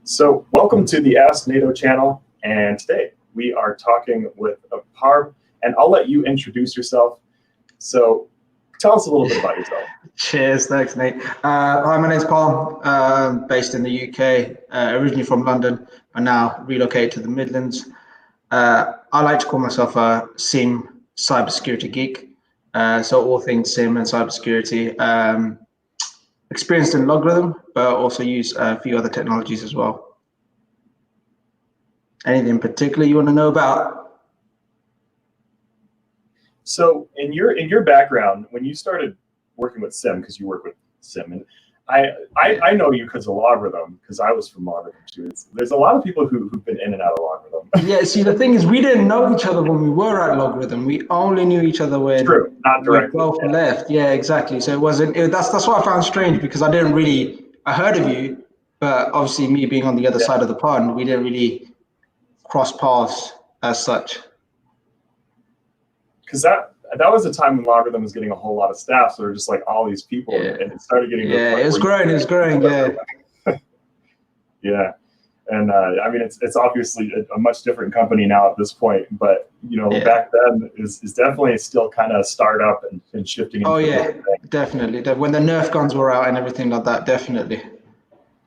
So welcome to the Ask Nato channel, and today we are talking with Parm, and I'll let you introduce yourself. So tell us a little bit about yourself. Cheers, thanks, Nate. Hi, my name's Parm, based in the UK, originally from London, and now relocated to the Midlands. I like to call myself a SIEM cybersecurity geek, so all things SIEM and cybersecurity. Experienced in LogRhythm, but also use a few other technologies as well. Anything in particular you want to know about? So in your background, when you started working with SIEM, because you work with SIEM, and I know you because of LogRhythm, because I was from LogRhythm too. There's a lot of people who've been in and out of LogRhythm. Yeah, see, the thing is, we didn't know each other when we were at LogRhythm. We only knew each other when not directly. We both left. Yeah, exactly. So it wasn't. That's what I found strange, because I heard of you, but obviously me being on the other side of the pond, we didn't really cross paths as such. Because that was a time when LogRhythm was getting a whole lot of staff, so there were just like all these people, and it started getting to the point it was growing. Yeah. Yeah. And I mean, it's obviously a much different company now at this point, but back then is definitely still kind of startup and shifting. Oh yeah, definitely. When the Nerf guns were out and everything like that, definitely.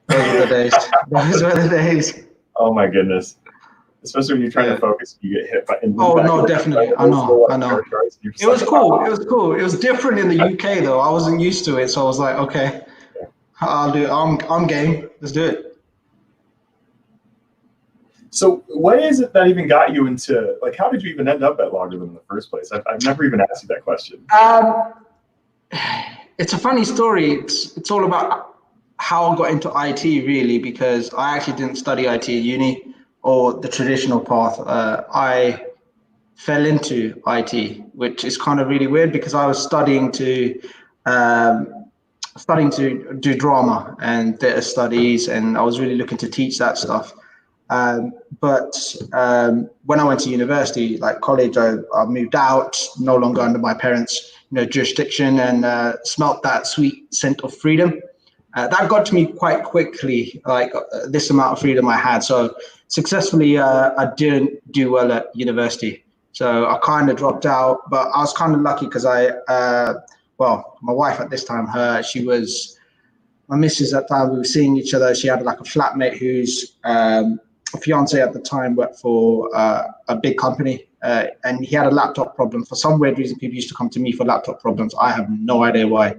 Those were the days. Those were the days. Oh my goodness. Especially when you're trying to focus, you get hit by. Oh no, definitely. I know. It was cool. It was cool. It was different in the UK though. I wasn't used to it, so I was like, okay, I'll do it. I'm game. Let's do it. So what is it that even got you into, like, how did you even end up at LogRhythm in the first place? I've never even asked you that question. It's a funny story. It's all about how I got into IT, really, because I actually didn't study IT at uni or the traditional path. I fell into IT, which is kind of really weird, because I was studying to do drama and theatre studies, and I was really looking to teach that stuff. But when I went to university, like college, I moved out, no longer under my parents' jurisdiction, and smelt that sweet scent of freedom. That got to me quite quickly, like this amount of freedom I had. So successfully, I didn't do well at university. So I kind of dropped out, but I was kind of lucky because my wife at this time, my missus at the time, we were seeing each other. She had like a flatmate whose fiance at the time worked for a big company, and he had a laptop problem. For some weird reason, people used to come to me for laptop problems. I have no idea why.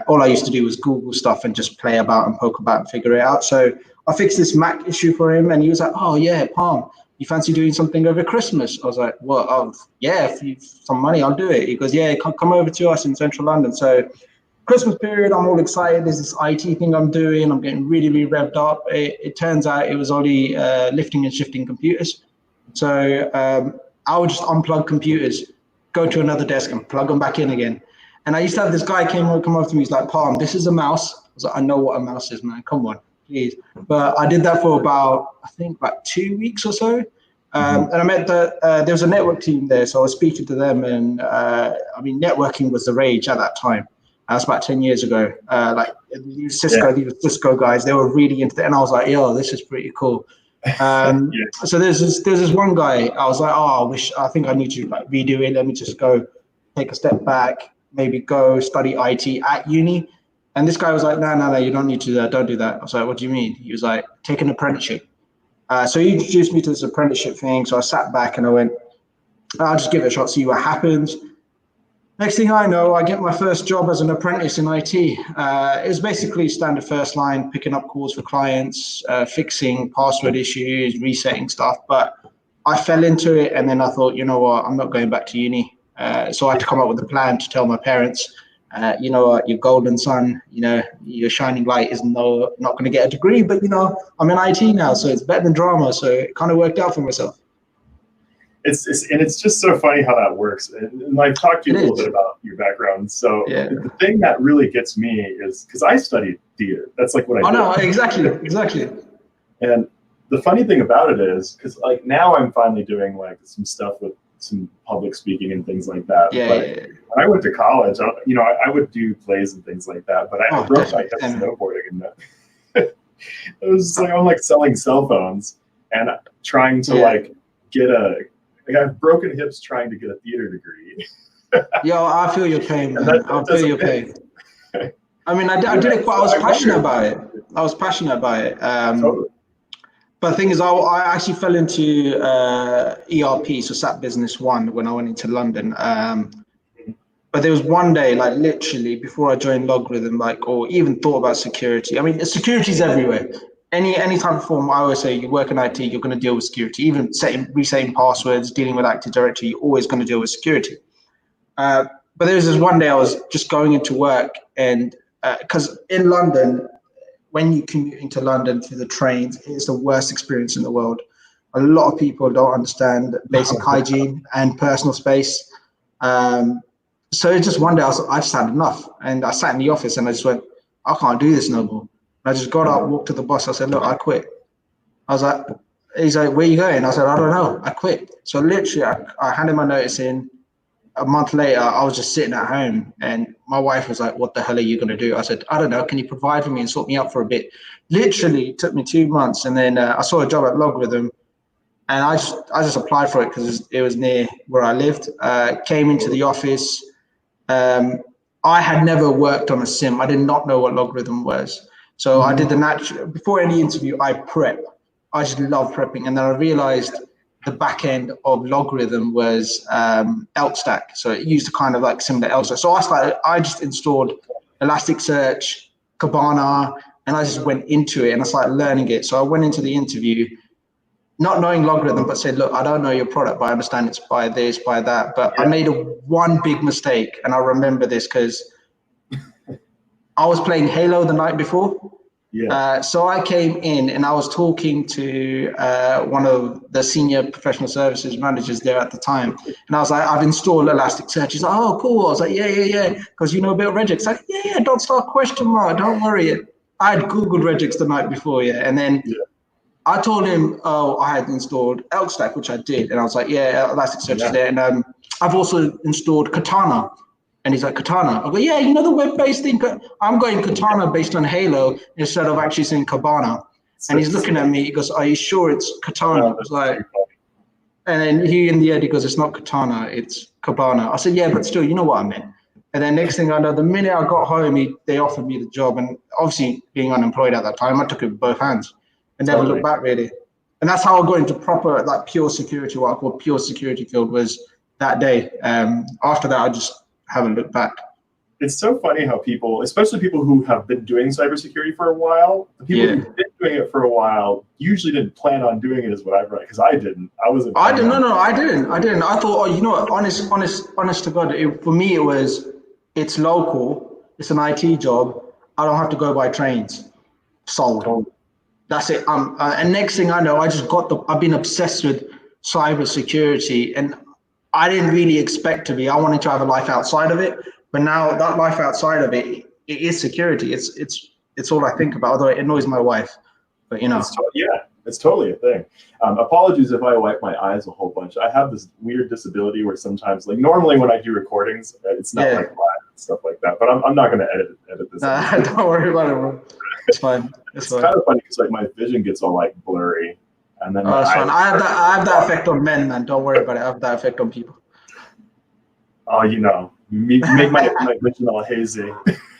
All I used to do was Google stuff and just play about and poke about and figure it out. So I fixed this Mac issue for him, and he was like, "Oh yeah, Parm, you fancy doing something over Christmas?" I was like, "Well, yeah, if you've some money, I'll do it." He goes, "Yeah, come over to us in central London." So Christmas period, I'm all excited. There's this IT thing I'm doing. I'm getting really, really revved up. It turns out it was only lifting and shifting computers. So I would just unplug computers, go to another desk and plug them back in again. And I used to have this guy come over to me. He's like, "Parm, this is a mouse." I was like, "I know what a mouse is, man. Come on, please." But I did that for about 2 weeks or so. And I met there was a network team there. So I was speaking to them, and networking was the rage at that time. That's about 10 years ago. These were Cisco guys. They were really into it, and I was like, "Yo, this is pretty cool." So there's this one guy. I was like, "Oh, I think I need to redo it. Let me just go take a step back, maybe go study IT at uni." And this guy was like, "No, you don't need to do that. Don't do that." I was like, "What do you mean?" He was like, "Take an apprenticeship." So he introduced me to this apprenticeship thing. So I sat back and I went, "I'll just give it a shot, see what happens." Next thing I know, I get my first job as an apprentice in IT. It was basically standard first line, picking up calls for clients, fixing password issues, resetting stuff. But I fell into it, and then I thought, you know what, I'm not going back to uni. So I had to come up with a plan to tell my parents, you know what, your golden son, your shining light is not going to get a degree, but I'm in IT now, so it's better than drama. So it kind of worked out for myself. It's just so funny how that works. And I've talked to you a little bit about your background. So the thing that really gets me is because I studied theater. That's like what I did. Oh no, exactly. And the funny thing about it is, because like now I'm finally doing like some stuff with some public speaking and things like that. When I went to college, I would do plays and things like that. But I broke my hip snowboarding, and It was just like I'm like selling cell phones and trying to like get I have broken hips trying to get a theater degree. Yo, I feel your pain, man. I feel your pain. I mean, I did it quite. I was passionate about it. I was passionate about it. Totally. But the thing is, I actually fell into ERP, so SAP Business One, when I went into London. But there was one day, like literally, before I joined LogRhythm, like, or even thought about security. I mean, security is everywhere. Any type of form, I always say, you work in IT, you're going to deal with security. Even resetting passwords, dealing with Active Directory, you're always going to deal with security. But there was this one day I was just going into work, and because in London, when you commute into London through the trains, it's the worst experience in the world. A lot of people don't understand basic hygiene and personal space. So it's just one day I just had enough, and I sat in the office and I just went, I can't do this no more. And I just got up, walked to the boss. I said, look, I quit. I was like, he's like, where are you going? I said, I don't know. I quit. So literally, I handed my notice in. A month later, I was just sitting at home, and my wife was like, what the hell are you going to do? I said, I don't know. Can you provide for me and sort me out for a bit? Literally, it took me 2 months. And then I saw a job at LogRhythm, and I just applied for it because it was near where I lived. Came into the office. I had never worked on a SIEM. I did not know what LogRhythm was. So I did the natural, before any interview, I prep. I just love prepping. And then I realized the back end of LogRhythm was LStack. So it used a kind of like similar LStack. So I just installed Elasticsearch, Kibana, and I just went into it and I started learning it. So I went into the interview, not knowing LogRhythm, but said, look, I don't know your product, but I understand it's by this, by that. But I made one big mistake, and I remember this because I was playing Halo the night before. So I came in and I was talking to one of the senior professional services managers there at the time. And I was like, I've installed Elasticsearch. He's like, oh, cool. I was like, yeah. Because you know a bit of regex. Like, yeah, don't start question mark. Don't worry. I had Googled regex the night before, And then I told him, oh, I had installed LStack, which I did. And I was like, yeah, Elasticsearch is there. And I've also installed Katana. And he's like, Katana. I go, yeah, you know the web-based thing? I'm going Katana based on Halo instead of actually saying Kibana. And he's looking at me. He goes, are you sure it's Katana? I was like, and then he in the end, he goes, it's not Katana, it's Kibana. I said, yeah, but still, you know what I meant. And then next thing I know, the minute I got home, they offered me the job. And obviously being unemployed at that time, I took it with both hands and never looked back really. And that's how I got into proper, like pure security, what I call pure security field was that day. After that, I just haven't looked back. It's so funny how people, especially people who have been doing cybersecurity for a while, the people who've been doing it for a while usually didn't plan on doing it is what I've read, because I didn't. I didn't. I didn't. I thought, oh, you know what, honest to God, for me it was, it's local, it's an IT job, I don't have to go by trains. Sold. Totally. That's it. And next thing I know, I've been obsessed with cybersecurity, and I didn't really expect to be. I wanted to have a life outside of it, but now that life outside of it is security. It's all I think about. Although it annoys my wife, but you know. It's totally a thing. Apologies if I wipe my eyes a whole bunch. I have this weird disability where sometimes, like normally when I do recordings, it's not like live and stuff like that. But I'm not going to edit this. Don't worry about it, bro. It's fine. It's kind of funny because like my vision gets all like blurry. And then it's fine. I have that effect on men, man. Don't worry about it. I have that effect on people. Oh, you know, make my vision all hazy.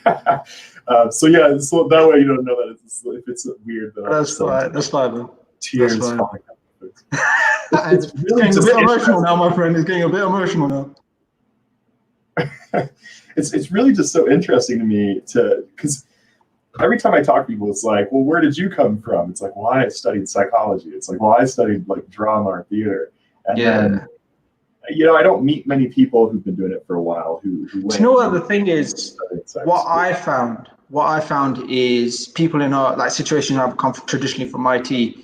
So that way you don't know that if it's weird. That's fine. That's fine, man. Tears falling out. It's really getting a bit emotional now, my friend. It's getting a bit emotional now. It's really just so interesting to me because every time I talk to people, it's like, well, where did you come from? It's like, well, I studied psychology. It's like, well, I studied like drama or theater. And then, you know, I don't meet many people who've been doing it for a while who went. You know what the thing is? What I found is people in a like situation who have come traditionally from IT,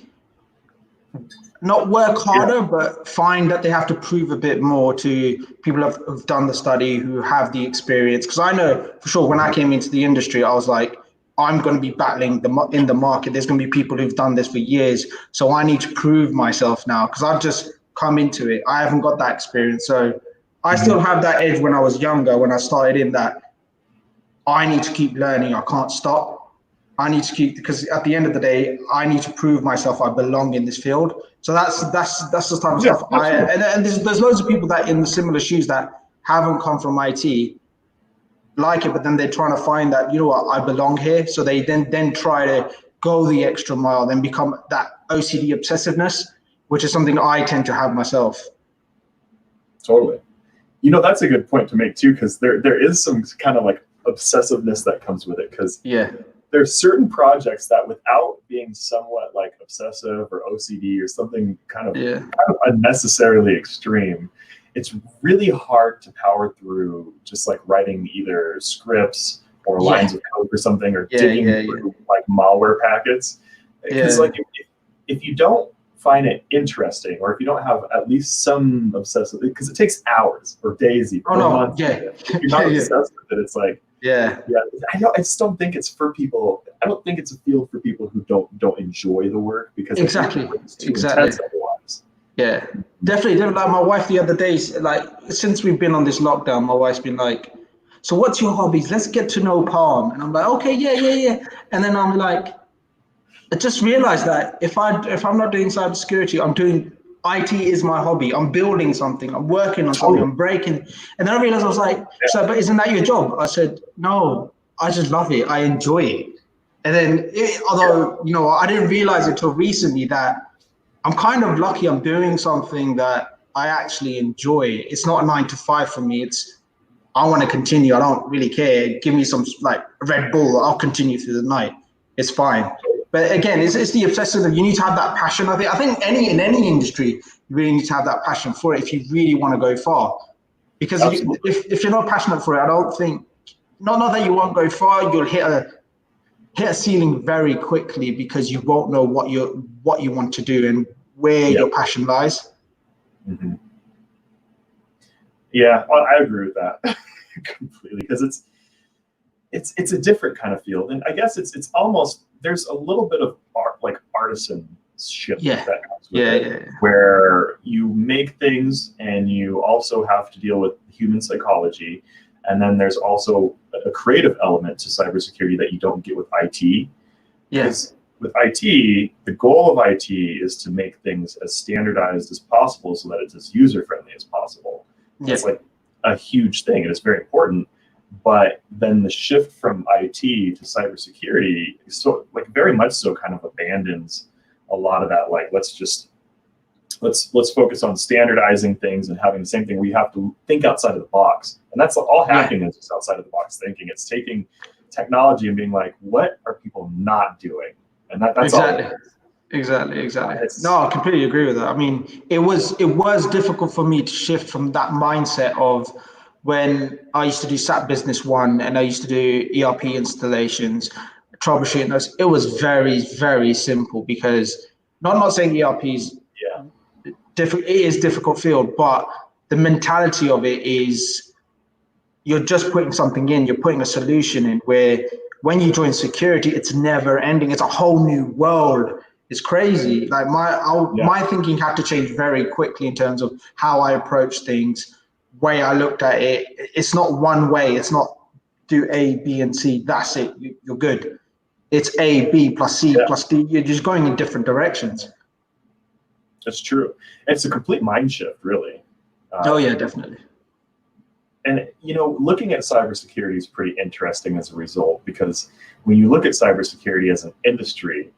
not work harder, but find that they have to prove a bit more to people who've done the study, who have the experience. Because I know for sure when I came into the industry, I was like, I'm going to be battling in the market. There's going to be people who've done this for years. So I need to prove myself now because I've just come into it. I haven't got that experience. So I still have that edge when I was younger, when I started in that I need to keep learning. I can't stop. I need to keep, because at the end of the day, I need to prove myself I belong in this field. So that's the type of stuff and there's loads of people that in the similar shoes that haven't come from IT like it, but then they're trying to find that, you know what, I belong here. So they then try to go the extra mile, then become that OCD obsessiveness, which is something I tend to have myself. Totally. You know, that's a good point to make too, because there is some kind of like obsessiveness that comes with it. Because there's certain projects that without being somewhat like obsessive or OCD or something kind of unnecessarily extreme, it's really hard to power through just like writing either scripts or lines of code or something, or digging through like malware packets. Because like if you don't find it interesting, or if you don't have at least some obsessive, because it takes hours or days even. Months. If you're not obsessed with it, it's like I just don't think it's for people. I don't think it's a field for people who don't enjoy the work, because it's too intense otherwise. Yeah, definitely. Like my wife the other day, like since we've been on this lockdown, my wife's been like, "So what's your hobbies? Let's get to know Parm." And I'm like, "Okay, yeah." And then I'm like, I just realized that if I'm not doing cybersecurity, I'm doing IT is my hobby. I'm building something. I'm working on something. I'm breaking. And then I realized, I was like, so, but isn't that your job? I said, no, I just love it. I enjoy it. And then, although, you know, I didn't realize it till recently that I'm kind of lucky I'm doing something that I actually enjoy. It's not a 9 to 5 for me. It's, I want to continue. I don't really care. Give me some like Red Bull. I'll continue through the night. It's fine. But again, it's the obsessive. You need to have that passion. I think in any industry, you really need to have that passion for it if you really want to go far. Because if you're not passionate for it, I don't think, not that you won't go far, you'll hit a ceiling very quickly, because you won't know what you want to do and where your passion lies. Mm-hmm. Yeah, I agree with that completely, because it's a different kind of field, and I guess it's almost, there's a little bit of artisanship that comes with it, where you make things and you also have to deal with human psychology, and then there's also a creative element to cybersecurity that you don't get with IT. Yes. With IT, the goal of IT is to make things as standardized as possible so that it's as user-friendly as possible. It's like a huge thing, and it's very important. But then the shift from IT to cybersecurity, so like very much so, kind of abandons a lot of that. Like let's focus on standardizing things and having the same thing where you have to think outside of the box. And that's all hacking is just outside of the box thinking. It's taking technology and being like, what are people not doing? And that's exactly. all it is. Exactly. No, I completely agree with that. I mean, it was difficult for me to shift from that mindset of when I used to do SAP Business One and I used to do ERP installations, troubleshooting those. It was very, very simple, because not saying ERP is difficult. It is a difficult field, but the mentality of it is you're just putting something in, you're putting a solution in, where when you join security, it's never ending. It's a whole new world. It's crazy. Like my thinking had to change very quickly in terms of how I approach things, way I looked at it. It's not one way. It's not do A, B, and C. That's it. You're good. It's A, B plus C plus D. You're just going in different directions. That's true. It's a complete mind shift, really. Definitely. And, you know, looking at cybersecurity is pretty interesting as a result, because when you look at cybersecurity as an industry,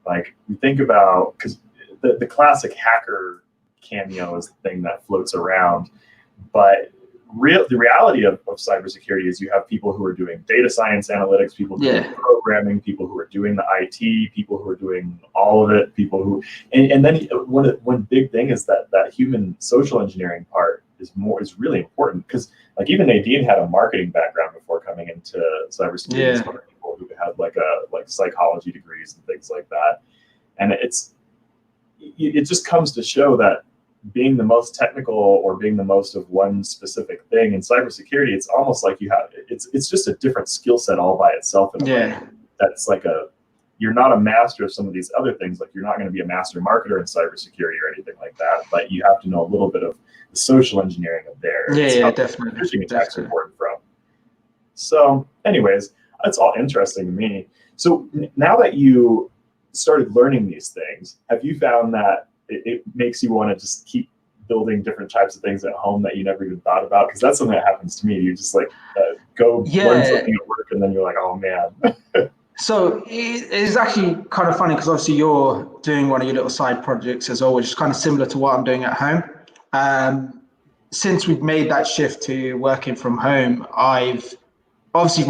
like we think about, because the classic hacker cameo is the thing that floats around, but the reality of cybersecurity is you have people who are doing data science analytics, people doing programming, people who are doing the IT, people who are doing all of it, people who, and then one big thing is that human social engineering part is really important, because like even Nadine had a marketing background before coming into cybersecurity. Some other people who had like psychology degrees and things like that, and it just comes to show that being the most technical or being the most of one specific thing in cybersecurity, it's almost like it's just a different skill set all by itself. In a way. That's like you're not a master of some of these other things. Like you're not going to be a master marketer in cybersecurity or anything like that, but you have to know a little bit of the social engineering of there. Definitely. Phishing attacks are born from. So anyways, That's all interesting to me. So now that you started learning these things, have you found that it makes you want to just keep building different types of things at home that you never even thought about? Because that's something that happens to me. You just like go learn something at work, and then you're like, oh man. So it's actually kind of funny because obviously you're doing one of your little side projects as well, which is kind of similar to what I'm doing at home. Since we've made that shift to working from home, I've obviously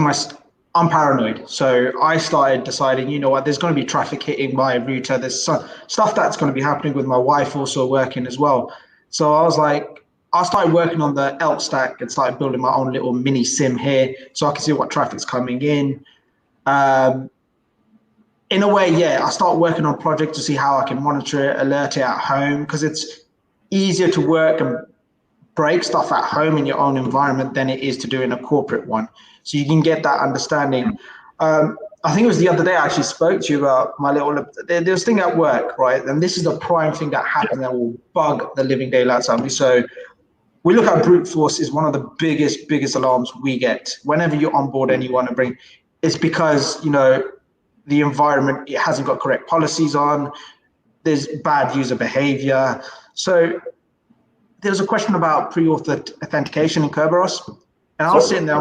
I'm paranoid. So I started deciding, you know what, there's going to be traffic hitting my router. There's some stuff that's going to be happening with my wife also working as well. So I was like, I started working on the ELK stack and started building my own little mini SIM here so I can see what traffic's coming in. In a way, yeah, I start working on projects to see how I can monitor it, alert it at home, because it's easier to work and break stuff at home in your own environment than it is to do in a corporate one. So you can get that understanding. I think it was the other day I actually spoke to you about my little, there's this thing at work, right? And this is the prime thing that happens that will bug the living daylights out of me. So we look at brute force is one of the biggest alarms we get whenever you onboard anyone and bring. It's because, you know, the environment, it hasn't got correct policies on, there's bad user behavior. So there was a question about pre-authored authentication in Kerberos. And I was sitting there, I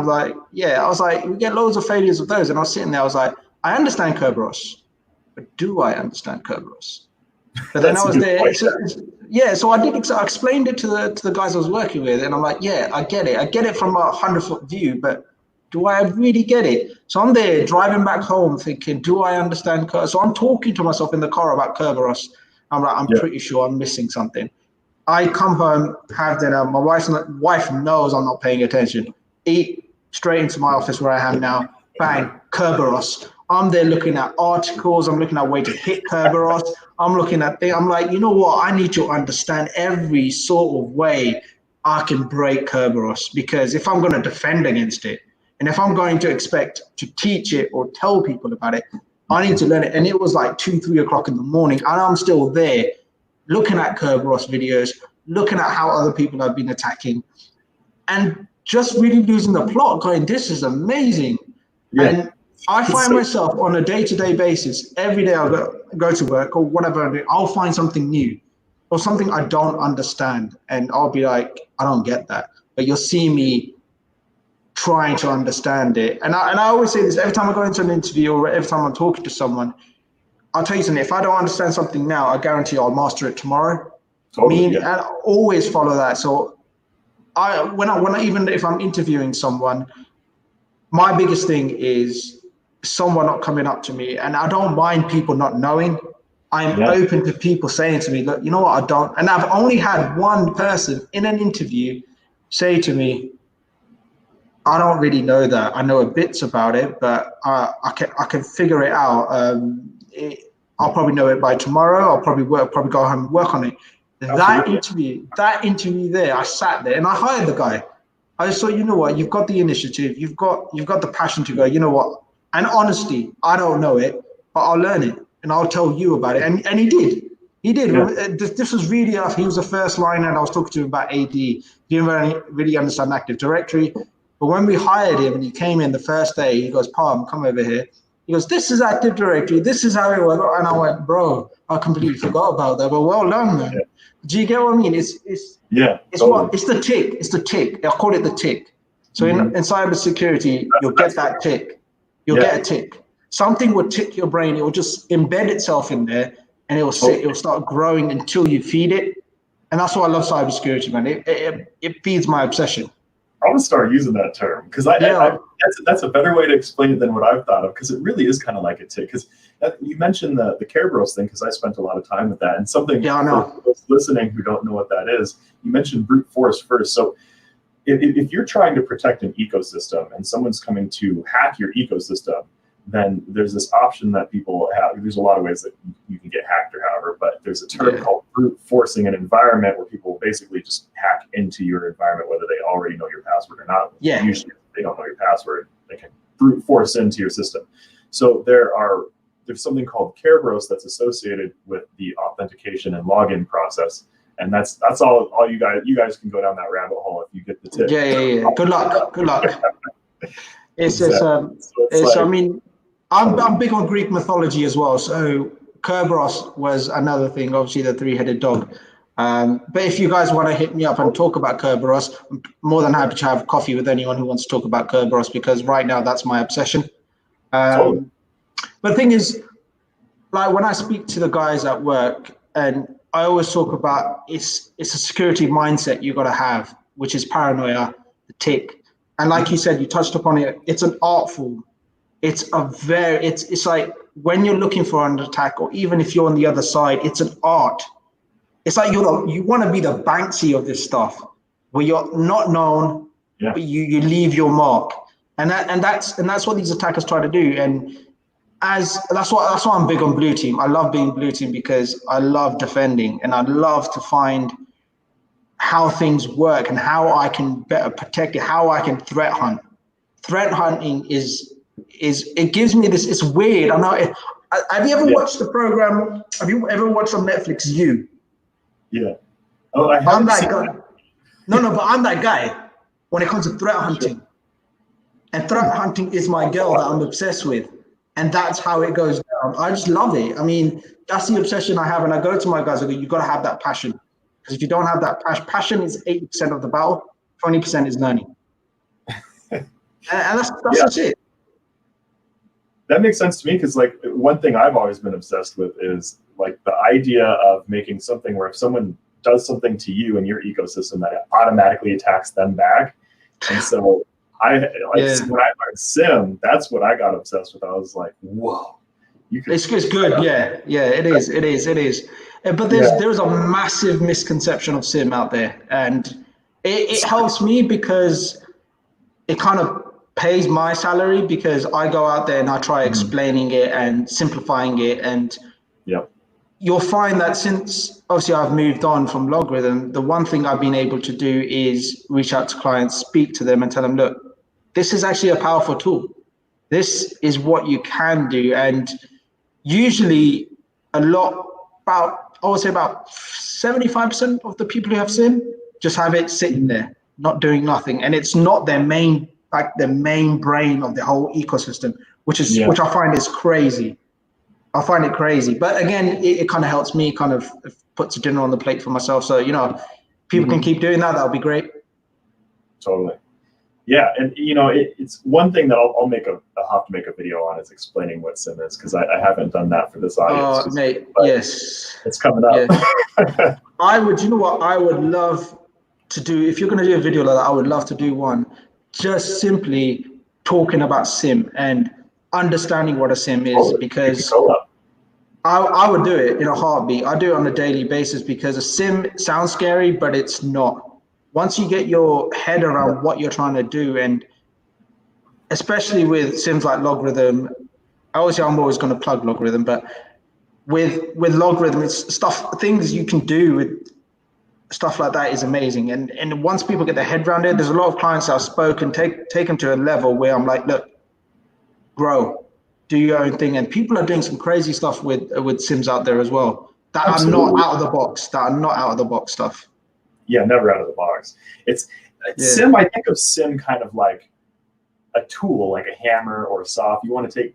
was like, we get loads of failures of those. And I was sitting there, I was like, I understand Kerberos, but do I understand Kerberos? But then I was there, so I explained it to the guys I was working with, and I'm like, yeah, I get it from a 100-foot view, but do I really get it? So I'm there driving back home thinking, do I understand Kerberos? So I'm talking to myself in the car about Kerberos. I'm like, I'm pretty sure I'm missing something. I come home, have dinner. My wife knows I'm not paying attention. Eat straight into my office where I am now. Bang, Kerberos. I'm there looking at articles. I'm looking at way to hit Kerberos. I'm looking at things. I'm like, you know what? I need to understand every sort of way I can break Kerberos, because if I'm going to defend against it, and if I'm going to expect to teach it or tell people about it, I need to learn it. And it was like 2-3 o'clock in the morning, and I'm still there looking at Kerberos videos, looking at how other people have been attacking, and just really losing the plot, going, this is amazing. Yeah. And I find myself on a day-to-day basis, every day I'll go to work or whatever, I'll find something new or something I don't understand. And I'll be like, I don't get that. But you'll see me trying to understand it. And I always say this, every time I go into an interview or every time I'm talking to someone, I'll tell you something, if I don't understand something now, I guarantee I'll master it tomorrow. And I always follow that. So even if I'm interviewing someone, my biggest thing is someone not coming up to me, and I don't mind people not knowing. I'm open to people saying to me, look, you know what, I don't. And I've only had one person in an interview say to me, I don't really know that. I know bits about it, but I can figure it out. I'll probably know it by tomorrow. I'll probably go home and work on it. That interview there, I sat there and I hired the guy. I just thought, you know what, you've got the initiative, you've got the passion to go, you know what, and honesty, I don't know it, but I'll learn it and I'll tell you about it. And he did. Yeah. This was really enough. He was the first line, and I was talking to him about AD. He didn't really understand Active Directory. But when we hired him and he came in the first day, he goes, Parm, come over here. He goes, this is Active Directory. This is how it works. And I went, bro, I completely forgot about that. But well done, man. Yeah. Do you get what I mean? It's the tick. It's the tick. I call it the tick. So in cybersecurity, you'll get that tick. You'll get a tick. Something will tick your brain. It will just embed itself in there, and it will sit. It will start growing until you feed it. And that's why I love cybersecurity, man. It feeds my obsession. I'm gonna start using that term, because that's a better way to explain it than what I've thought of, because it really is kind of like a tick. Because you mentioned the Kerberos thing, because I spent a lot of time with that, and something for those listening who don't know what that is, you mentioned brute force first. So if you're trying to protect an ecosystem and someone's coming to hack your ecosystem, then there's this option that people have. There's a lot of ways that you can get hacked or however, but there's a term called brute forcing an environment, where people basically just hack into your environment, whether they already know your password or not. Yeah. Usually if they don't know your password, they can brute force into your system. So there's something called Kerberos that's associated with the authentication and login process. And that's all you guys can go down that rabbit hole if you get the tip. Yeah. Good luck. It's just, Exactly. So it's it's, I like, mean, I'm big on Greek mythology as well. So Kerberos was another thing, obviously the three-headed dog. But if you guys want to hit me up and talk about Kerberos, I'm more than happy to have coffee with anyone who wants to talk about Kerberos, because right now that's my obsession. totally. But the thing is, like when I speak to the guys at work, and I always talk about it's a security mindset you got to have, which is paranoia, the tick. And like you said, you touched upon it, it's an art form. It's like when you're looking for an attack, or even if you're on the other side, it's an art. It's like you want to be the Banksy of this stuff, where you're not known, Yeah. but you leave your mark. And that's what these attackers try to do. And that's why I'm big on blue team. I love being blue team because I love defending, and I love to find how things work and how I can better protect it, how I can threat hunt. Threat hunting is it gives me this. It's weird. I know. Have you ever watched the program? Have you ever watched on Netflix? Yeah. Oh, I I'm haven't that seen guy. that. No, but I'm that guy when it comes to threat hunting. Sure. And threat hunting is my girl that I'm obsessed with. And that's how it goes down. I just love it. I mean, that's the obsession I have. And I go to my guys, I go, you got to have that passion. Because if you don't have that passion is 80% of the battle, 20% is learning. And that's just it. That makes sense to me, because like one thing I've always been obsessed with is like the idea of making something where if someone does something to you in your ecosystem, that it automatically attacks them back. And so when I learned SIEM, that's what I got obsessed with. I was like, whoa, it's good. Yeah, it is. But there's a massive misconception of SIEM out there, and it helps me because it kind of pays my salary, because I go out there and I try explaining it and simplifying it. And you'll find that since obviously I've moved on from LogRhythm, the one thing I've been able to do is reach out to clients, speak to them and tell them, look, this is actually a powerful tool. This is what you can do. And usually I would say about 75% of the people who have SIEM just have it sitting there, not doing nothing. And it's not their main brain of the whole ecosystem, which I find is crazy. I find it crazy. But again, it kind of helps me, kind of puts a dinner on the plate for myself. So, people can keep doing that. That'll be great. Totally. Yeah. And, it's one thing that I'll have to make a video on, is explaining what SIEM is, because I haven't done that for this audience. Mate, yes. It's coming up. Yeah. I would love to do, if you're going to do a video like that, I would love to do one just simply talking about SIEM and understanding what a SIEM is, because I would do it in a heartbeat. I do it on a daily basis, because a SIEM sounds scary, but it's not. Once you get your head around what you're trying to do, and especially with SIEMs like LogRhythm, obviously I'm always going to plug LogRhythm, but with LogRhythm, it's things you can do with stuff like that is amazing. And once people get their head around it, there's a lot of clients that I've spoken, take them to a level where I'm like, look, grow, do your own thing. And people are doing some crazy stuff with SIEMs out there as well that are not out of the box stuff. Yeah, never out of the box. SIEM. I think of SIEM kind of like a tool, like a hammer or a saw. If you want to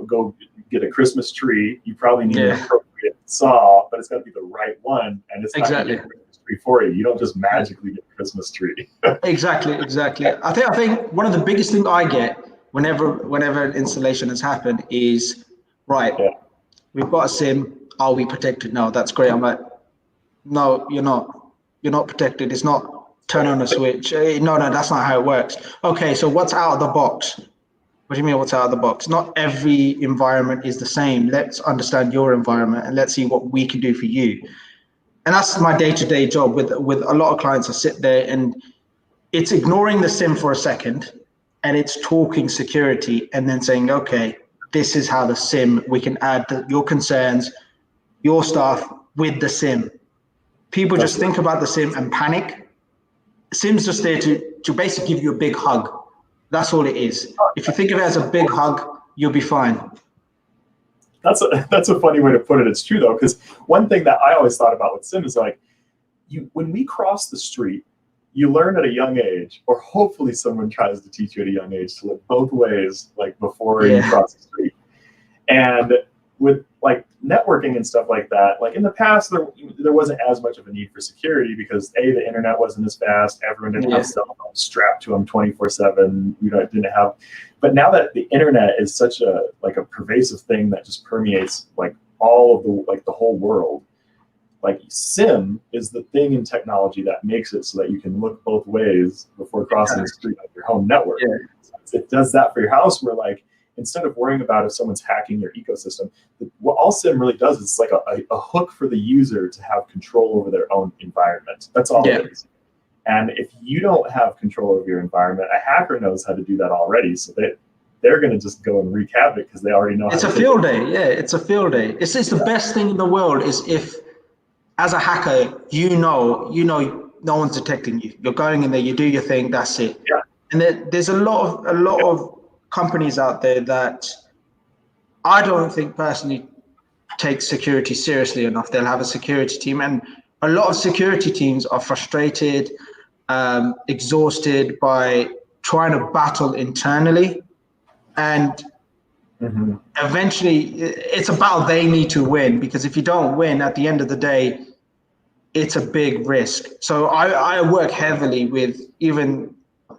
go get a Christmas tree, you probably need an appropriate saw, but it's got to be the right one, and it's not going to get a Christmas tree for you. You don't just magically get a Christmas tree. Exactly. I think one of the biggest things I get whenever an installation has happened is, we've got a SIEM. Are we protected? No, that's great. I'm like, no, you're not. You're not protected. It's not turn on a switch. No, that's not how it works. Okay, so what's out of the box? What do you mean what's out of the box? Not every environment is the same. Let's understand your environment and let's see what we can do for you. And that's my day-to-day job with a lot of clients. I sit there and it's ignoring the SIEM for a second, and it's talking security and then saying, okay, this is how the SIEM, we can add your concerns, your stuff with the SIEM. People just think about the SIEM and panic. SIEM's just there to basically give you a big hug. That's all it is. If you think of it as a big hug, you'll be fine. That's a funny way to put it. It's true though, because one thing that I always thought about with SIEM is like, when we cross the street, you learn at a young age, or hopefully someone tries to teach you at a young age to look both ways, like before you cross the street. And with like networking and stuff like that, like in the past, there wasn't as much of a need for security because the internet wasn't as fast. Everyone didn't have cell phones strapped to them 24/7. Didn't have. But now that the internet is such a pervasive thing that just permeates like all of the whole world, like SIEM is the thing in technology that makes it so that you can look both ways before crossing the street on your home network. Yeah. It does that for your house, where like, instead of worrying about if someone's hacking your ecosystem, what all SIEM really does is it's like a hook for the user to have control over their own environment. That's all it is. And if you don't have control over your environment, a hacker knows how to do that already. So they're going to just go and wreak havoc because they already know. It's a field day. Yeah, it's a field day. It's the best thing in the world is if, as a hacker, you know, no one's detecting you. You're going in there, you do your thing, that's it. Yeah. And there's a lot of companies out there that I don't think personally take security seriously enough. They'll have a security team, and a lot of security teams are frustrated, exhausted by trying to battle internally, and eventually it's a battle they need to win, because if you don't win at the end of the day, it's a big risk. So I work heavily with even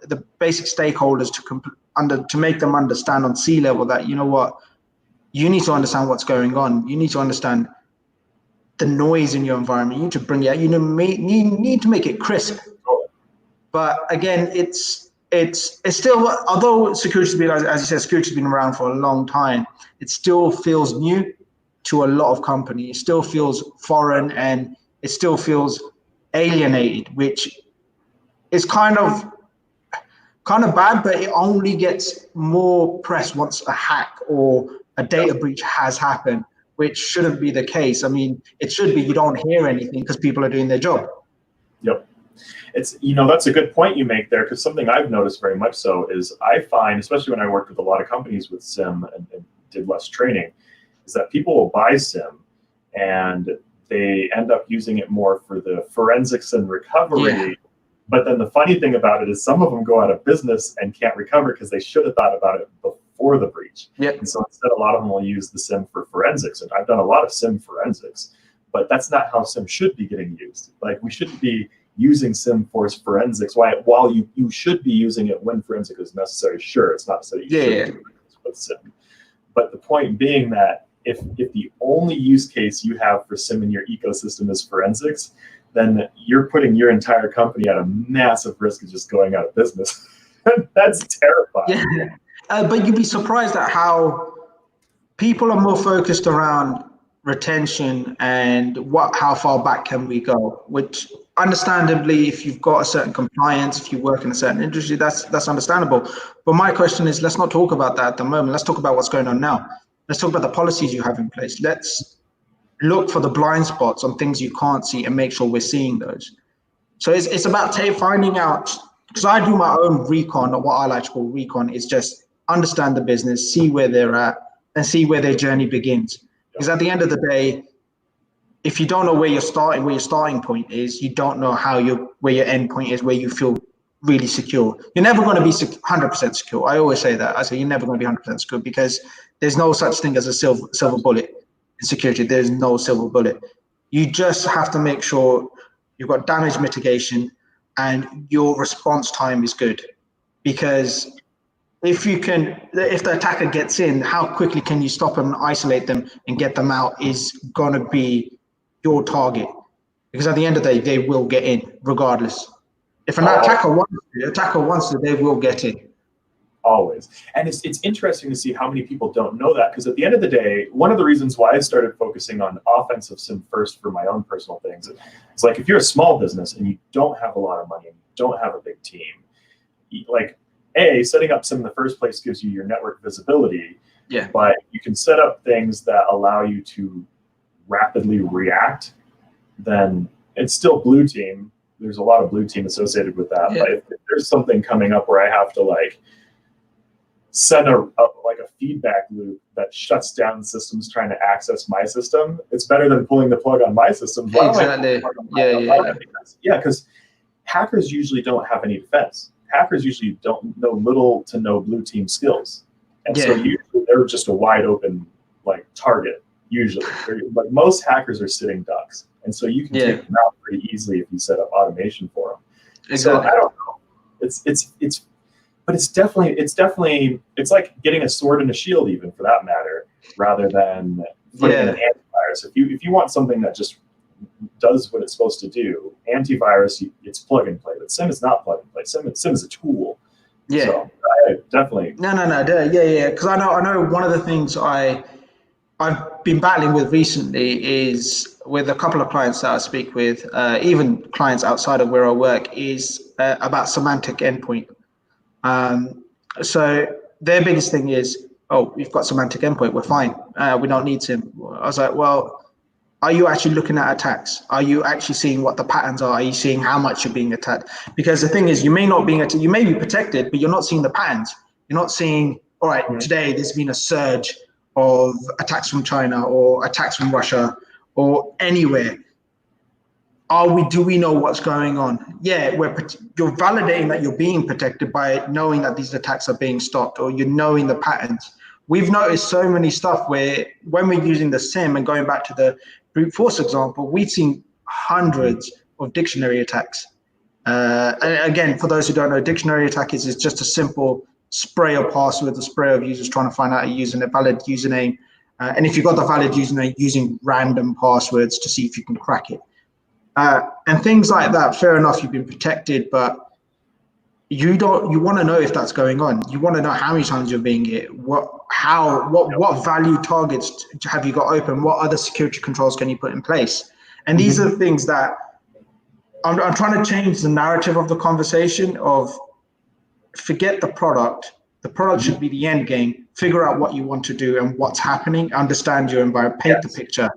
the basic stakeholders to make them understand on C-level that, you know what, you need to understand what's going on. You need to understand the noise in your environment. You need to bring it out. You need to make it crisp. But again, it's still, although security's been, as you said, security's been around for a long time, it still feels new to a lot of companies. It still feels foreign, and it still feels alienated, which is kind of bad, but it only gets more press once a hack or a data breach has happened, which shouldn't be the case. I mean, it should be you don't hear anything because people are doing their job. Yep. It's, that's a good point you make there, because something I've noticed very much so is I find, especially when I worked with a lot of companies with SIEM and did less training, is that people will buy SIEM and they end up using it more for the forensics and recovery. Yeah. But then the funny thing about it is some of them go out of business and can't recover because they should have thought about it before the breach. Yep. And so instead, a lot of them will use the SIEM for forensics. And I've done a lot of SIEM forensics, but that's not how SIEM should be getting used. Like, we shouldn't be using SIEM for forensics. While you should be using it when forensic is necessary, sure, it's not to say you should do it with SIEM. But the point being that if the only use case you have for SIEM in your ecosystem is forensics, then you're putting your entire company at a massive risk of just going out of business. That's terrifying. Yeah. But you'd be surprised at how people are more focused around retention and how far back can we go, which understandably, if you've got a certain compliance, if you work in a certain industry, that's understandable. But my question is, let's not talk about that at the moment. Let's talk about what's going on now. Let's talk about the policies you have in place. Let's look for the blind spots on things you can't see and make sure we're seeing those. So it's about finding out, because I do my own recon, or what I like to call recon, is just understand the business, see where they're at, and see where their journey begins. Because at the end of the day, if you don't know where your starting point is, you don't know where your end point is, where you feel really secure. You're never going to be 100% secure. I always say that. I say you're never going to be 100% secure, because there's no such thing as a silver bullet in security. There's no silver bullet. You just have to make sure you've got damage mitigation and your response time is good. Because if the attacker gets in, how quickly can you stop them, isolate them, and get them out is going to be your target. Because at the end of the day, they will get in regardless. If an attacker wants to, they will get in. Always. And it's interesting to see how many people don't know that, because at the end of the day, one of the reasons why I started focusing on offensive SIEM first for my own personal things, it's like, if you're a small business and you don't have a lot of money and you don't have a big team, like, setting up SIEM in the first place gives you your network visibility, but you can set up things that allow you to rapidly react. Then it's still blue team. There's a lot of blue team associated with that. But if there's something coming up where I have to send a feedback loop that shuts down systems trying to access my system, it's better than pulling the plug on my system. Exactly. Yeah, because hackers usually don't have any defense. Hackers usually don't know little to no blue team skills. And so usually they're just a wide open like target. Usually, like most hackers are sitting ducks, and so you can take them out pretty easily if you set up automation for them. Exactly. So I don't know. But it's definitely like getting a sword and a shield, even for that matter, rather than putting in an antivirus. If you want something that just does what it's supposed to do, antivirus, it's plug and play. But SIEM is not plug and play. SIEM is a tool. Yeah. So I definitely. No. Yeah. Because I know one of the things I've been battling with recently is with a couple of clients that I speak with, even clients outside of where I work, is about semantic endpoint. So their biggest thing is, oh, we've got semantic endpoint, we're fine. We don't need SIEM. I was like, well, are you actually looking at attacks? Are you actually seeing what the patterns are? Are you seeing how much you're being attacked? Because the thing is, you may be protected, but you're not seeing the patterns. You're not seeing, all right, today there's been a surge of attacks from China or attacks from Russia or anywhere. Do we know what's going on? Yeah, you're validating that you're being protected by knowing that these attacks are being stopped, or you're knowing the patterns. We've noticed so many stuff where when we're using the SIEM and going back to the brute force example, we've seen hundreds of dictionary attacks. And again, for those who don't know, dictionary attack is just a simple spray of passwords, a spray of users trying to find out a valid username. And if you've got the valid username, using random passwords to see if you can crack it. And things like that, fair enough, you've been protected, but you want to know if that's going on. You want to know how many times you're being hit, what value targets have you got open, what other security controls can you put in place? And these are the things that I'm trying to change the narrative of the conversation of forget the product. The product should be the end game. Figure out what you want to do and what's happening, understand your environment, paint the picture.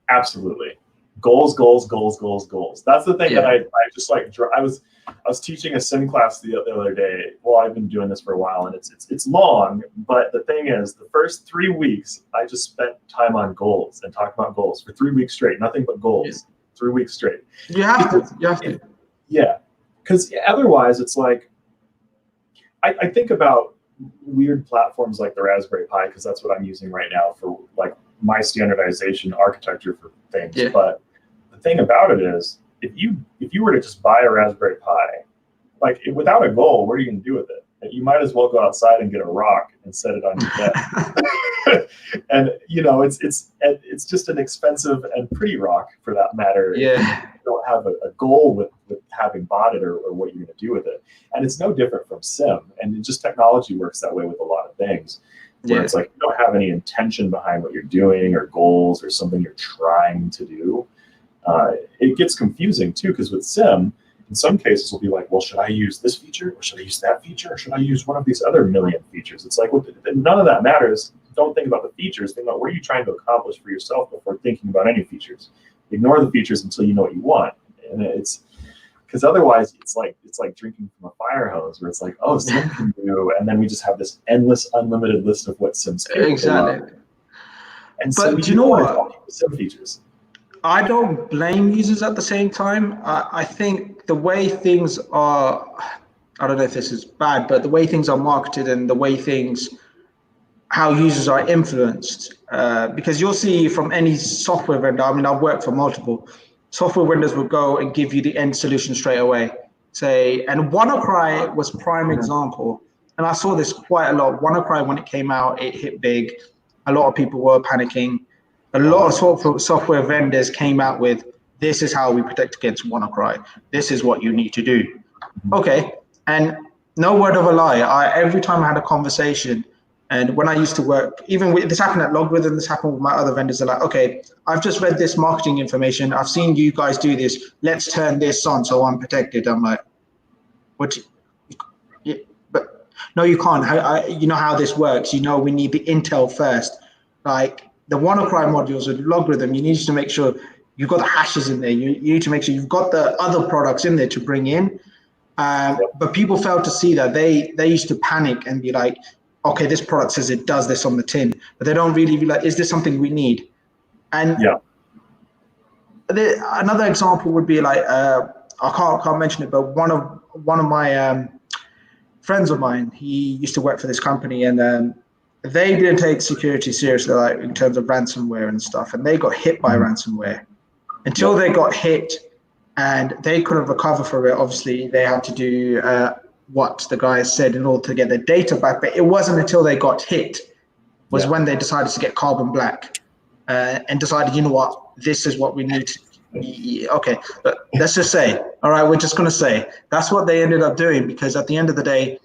Absolutely. Goals. That's the thing that I just like. I was teaching a SIEM class the other day. Well, I've been doing this for a while, and it's long. But the thing is, the first 3 weeks, I just spent time on goals and talking about goals for 3 weeks straight. Nothing but goals. 3 weeks straight. You have to. Yeah, because otherwise, it's like I think about weird platforms like the Raspberry Pi, because that's what I'm using right now for like my standardization architecture for things. Yeah. But the thing about it is, if you were to just buy a Raspberry Pi, like without a goal, what are you going to do with it? You might as well go outside and get a rock and set it on your desk. And it's just an expensive and pretty rock, for that matter. Yeah. You don't have a goal with having bought it or what you're going to do with it. And it's no different from SIEM. And just technology works that way with a lot of things. Where it's like you don't have any intention behind what you're doing or goals or something you're trying to do. It gets confusing too, because with SIEM, in some cases we'll be like, well, should I use this feature or should I use that feature or should I use one of these other million features? It's like, well, none of that matters. Don't think about the features. Think about what are you trying to accomplish for yourself before thinking about any features. Ignore the features until you know what you want. And it's because otherwise it's like drinking from a fire hose, where it's like, oh, SIEM can do, and then we just have this endless, unlimited list of what SIEM's capable of. And so do you know what? SIEM features. I don't blame users at the same time. I think the way things are, I don't know if this is bad, but the way things are marketed and the way how users are influenced, because you'll see from any software vendor, I mean, I've worked for multiple, software vendors will go and give you the end solution straight away. And WannaCry was prime example. And I saw this quite a lot. WannaCry, when it came out, it hit big. A lot of people were panicking. A lot of software vendors came out with, this is how we protect against WannaCry. This is what you need to do. Okay. And no word of a lie. Every time I had a conversation, and when I used to work, even with this happened at LogRhythm, this happened with my other vendors, they're like, okay, I've just read this marketing information. I've seen you guys do this. Let's turn this on so I'm protected. I'm like, what? But no, you can't. You know how this works. You know, we need the intel first. Like the WannaCry modules with LogRhythm, you need to make sure you've got the hashes in there. You need to make sure you've got the other products in there to bring in. But people failed to see that. They used to panic and be like, okay, this product says it does this on the tin, but they don't really be like, is this something we need? And another example would be like, can't mention it, but one of my friends of mine, he used to work for this company, and they didn't take security seriously, like in terms of ransomware and stuff, and they got hit by ransomware. Until they got hit and they couldn't recover from it, obviously they had to do what the guys said in order to get their data back. But it wasn't until they got hit was when they decided to get carbon black and decided, you know what, this is what we need to. Okay, but let's just say, all right, we're just going to say that's what they ended up doing, because at the end of the day,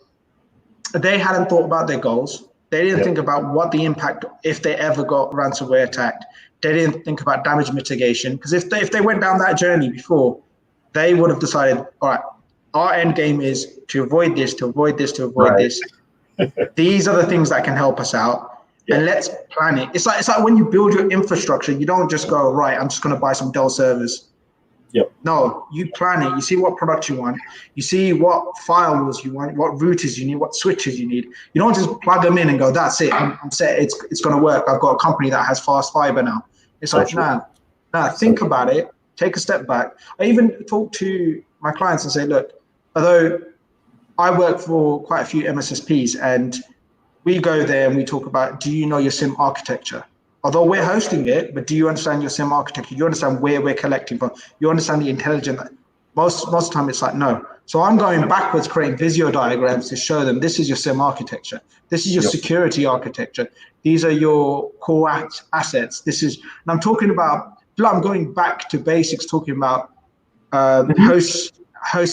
they hadn't thought about their goals. They didn't think about what the impact, if they ever got ransomware attacked. They didn't think about damage mitigation, because if they went down that journey before, they would have decided, all right, our end game is to avoid this, to avoid this, to avoid this. These are the things that can help us out. And let's plan it. It's like when you build your infrastructure, you don't just go, right, I'm just going to buy some Dell servers. No, you plan it. You see what products you want. You see what firewalls you want, what routers you need, what switches you need. You don't just plug them in and go, that's it, I'm set. It's going to work. I've got a company that has fast fiber now. It's like, nah, think about it. Take a step back. I even talk to my clients and say, look, although I work for quite a few MSSPs, and we go there and we talk about, do you know your SIEM architecture? Although we're hosting it, but do you understand your SIEM architecture? You understand where we're collecting from? You understand the intelligence? Most of the time it's like, no. So I'm going backwards, creating Visio diagrams to show them this is your SIEM architecture. This is your security architecture. These are your core assets. And I'm talking about, I'm going back to basics, talking about host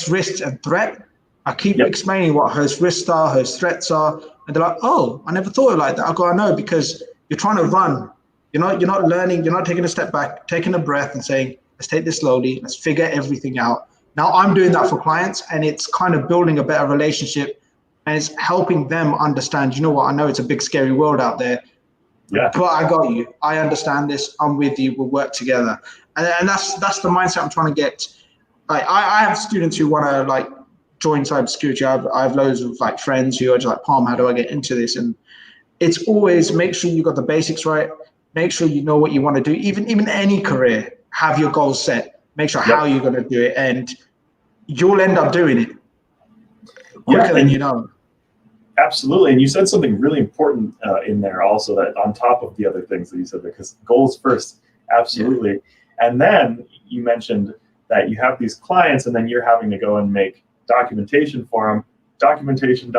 risks and threat. I keep explaining what host risks are, host threats are. And they're like, oh, I never thought of it like that. I go, I know, because you're trying to run. You're not learning. You're not taking a step back, taking a breath and saying, let's take this slowly. Let's figure everything out. Now I'm doing that for clients, and it's kind of building a better relationship, and it's helping them understand, you know what, I know it's a big, scary world out there, but I got you. I understand this. I'm with you. We'll work together. And that's the mindset I'm trying to get. Like, I have students who want to like join cybersecurity. I have loads of like friends who are just like, Parm, how do I get into this? And it's always make sure you got the basics right. Make sure you know what you want to do. Even any career, have your goals set. Make sure how you're going to do it, and you'll end up doing it quicker than you know. Absolutely. And you said something really important in there also, that on top of the other things that you said, because goals first, absolutely. And then you mentioned that you have these clients, and then you're having to go and make documentation for them. Documentation.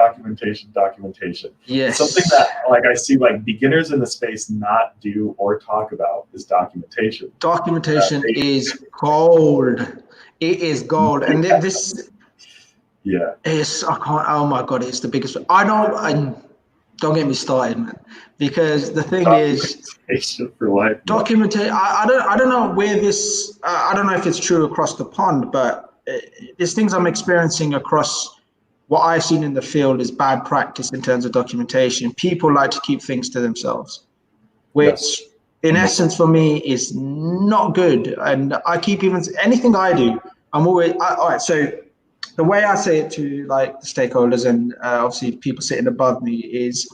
Yes. Something that like I see like beginners in the space not do or talk about is documentation. Documentation is gold. It is gold. And this is, I can't, oh my God, it's the biggest. I don't get me started, man, because the thing is, for life. Documentation. I don't know where this, I don't know if it's true across the pond, but there's things I'm experiencing across what I've seen in the field is bad practice in terms of documentation. People like to keep things to themselves, which in essence for me is not good. And I keep anything I do, I'm always, all right, so the way I say it to like the stakeholders and obviously people sitting above me is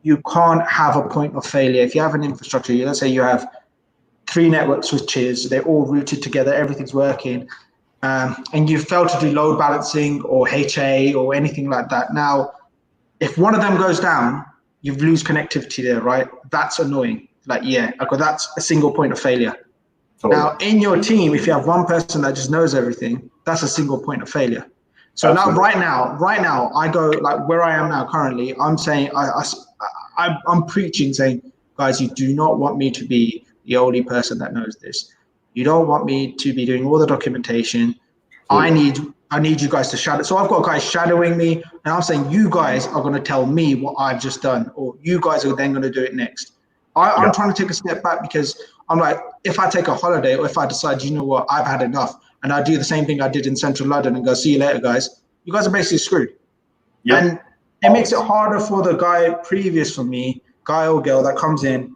you can't have a point of failure. If you have an infrastructure, let's say you have 3 network switches, they're all routed together, everything's working. And you fail to do load balancing or HA or anything like that. Now, if one of them goes down, you lose connectivity there, right? That's annoying. Like, that's a single point of failure. Totally. Now, in your team, if you have one person that just knows everything, that's a single point of failure. So now, right now, I go like where I am now currently. I'm saying, I'm preaching, saying, guys, you do not want me to be the only person that knows this. You don't want me to be doing all the documentation. I need you guys to shadow. So I've got guys shadowing me, and I'm saying you guys are going to tell me what I've just done, or you guys are then going to do it next. I'm trying to take a step back, because I'm like, if I take a holiday, or if I decide, you know what, I've had enough, and I do the same thing I did in Central London and go, see you later, guys, you guys are basically screwed. And it makes it harder for the guy previous for me, guy or girl that comes in,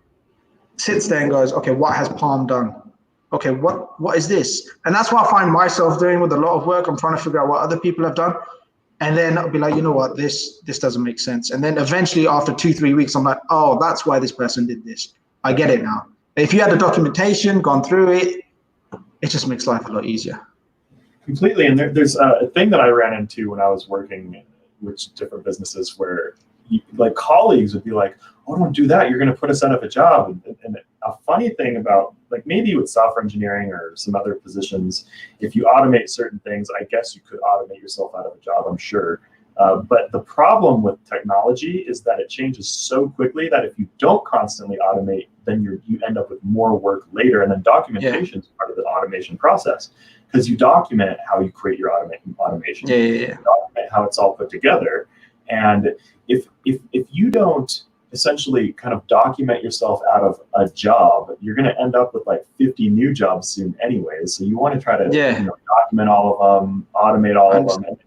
sits there and goes, okay, what has Parm done? Okay, what is this? And that's what I find myself doing with a lot of work. I'm trying to figure out what other people have done. And then I'll be like, you know what, this doesn't make sense. And then eventually after 2-3 weeks, I'm like, oh, that's why this person did this. I get it now. If you had the documentation, gone through it, it just makes life a lot easier. Completely. And there's a thing that I ran into when I was working with different businesses where like colleagues would be like, oh, don't do that. You're going to put us out of a job. And a funny thing about like maybe with software engineering or some other positions, if you automate certain things, I guess you could automate yourself out of a job, I'm sure. But the problem with technology is that it changes so quickly that if you don't constantly automate, then you end up with more work later. And then documentation is part of the automation process, because you document how you create your automation. You document how it's all put together. And if you don't essentially kind of document yourself out of a job, you're going to end up with like 50 new jobs soon anyways. So you want to try to document all of them, automate all of them, and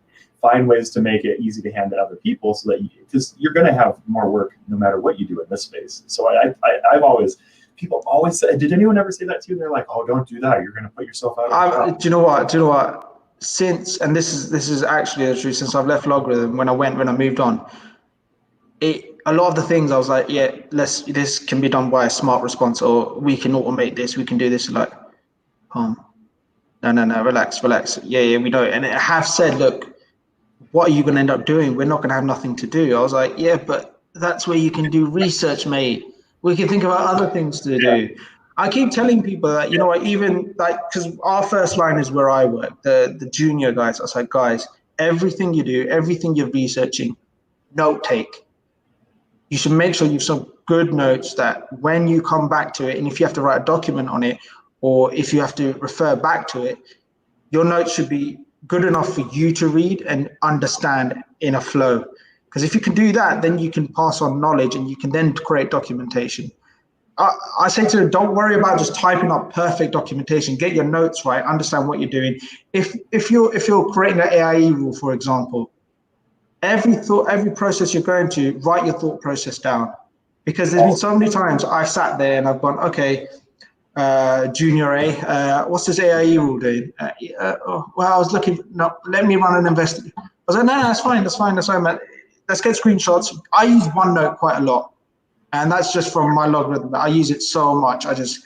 find ways to make it easy to hand to other people, so that because you're going to have more work no matter what you do in this space. So people always say, did anyone ever say that to you? They're like, oh, don't do that. You're going to put yourself out of a job. Do you know what? Since, and this is actually the truth, since I've left LogRhythm, when I moved on, a lot of the things I was like, this can be done by a smart response, or we can automate this, we can do this. Like, no, relax. Yeah, we know it. And I have said, look, what are you going to end up doing? We're not going to have nothing to do. I was like, yeah, but that's where you can do research, mate. We can think about other things to do. I keep telling people that, you know what, even like, because our first line is where I work, the junior guys. I was like, guys, everything you do, everything you're researching, note take. You should make sure you've some good notes that when you come back to it, and if you have to write a document on it, or if you have to refer back to it, your notes should be good enough for you to read and understand in a flow. Because if you can do that, then you can pass on knowledge and you can then create documentation. I say to them, don't worry about just typing up perfect documentation. Get your notes right, understand what you're doing. If you're creating an AIE rule, for example, every process you're going to, write your thought process down. Because there's been so many times I've sat there and I've gone, okay, junior A, what's this AIE rule doing? Well, I was looking, no, let me run an investigation. I was like, no, that's fine, man. Let's get screenshots. I use OneNote quite a lot, and that's just from my LogRhythm. I use it so much. I just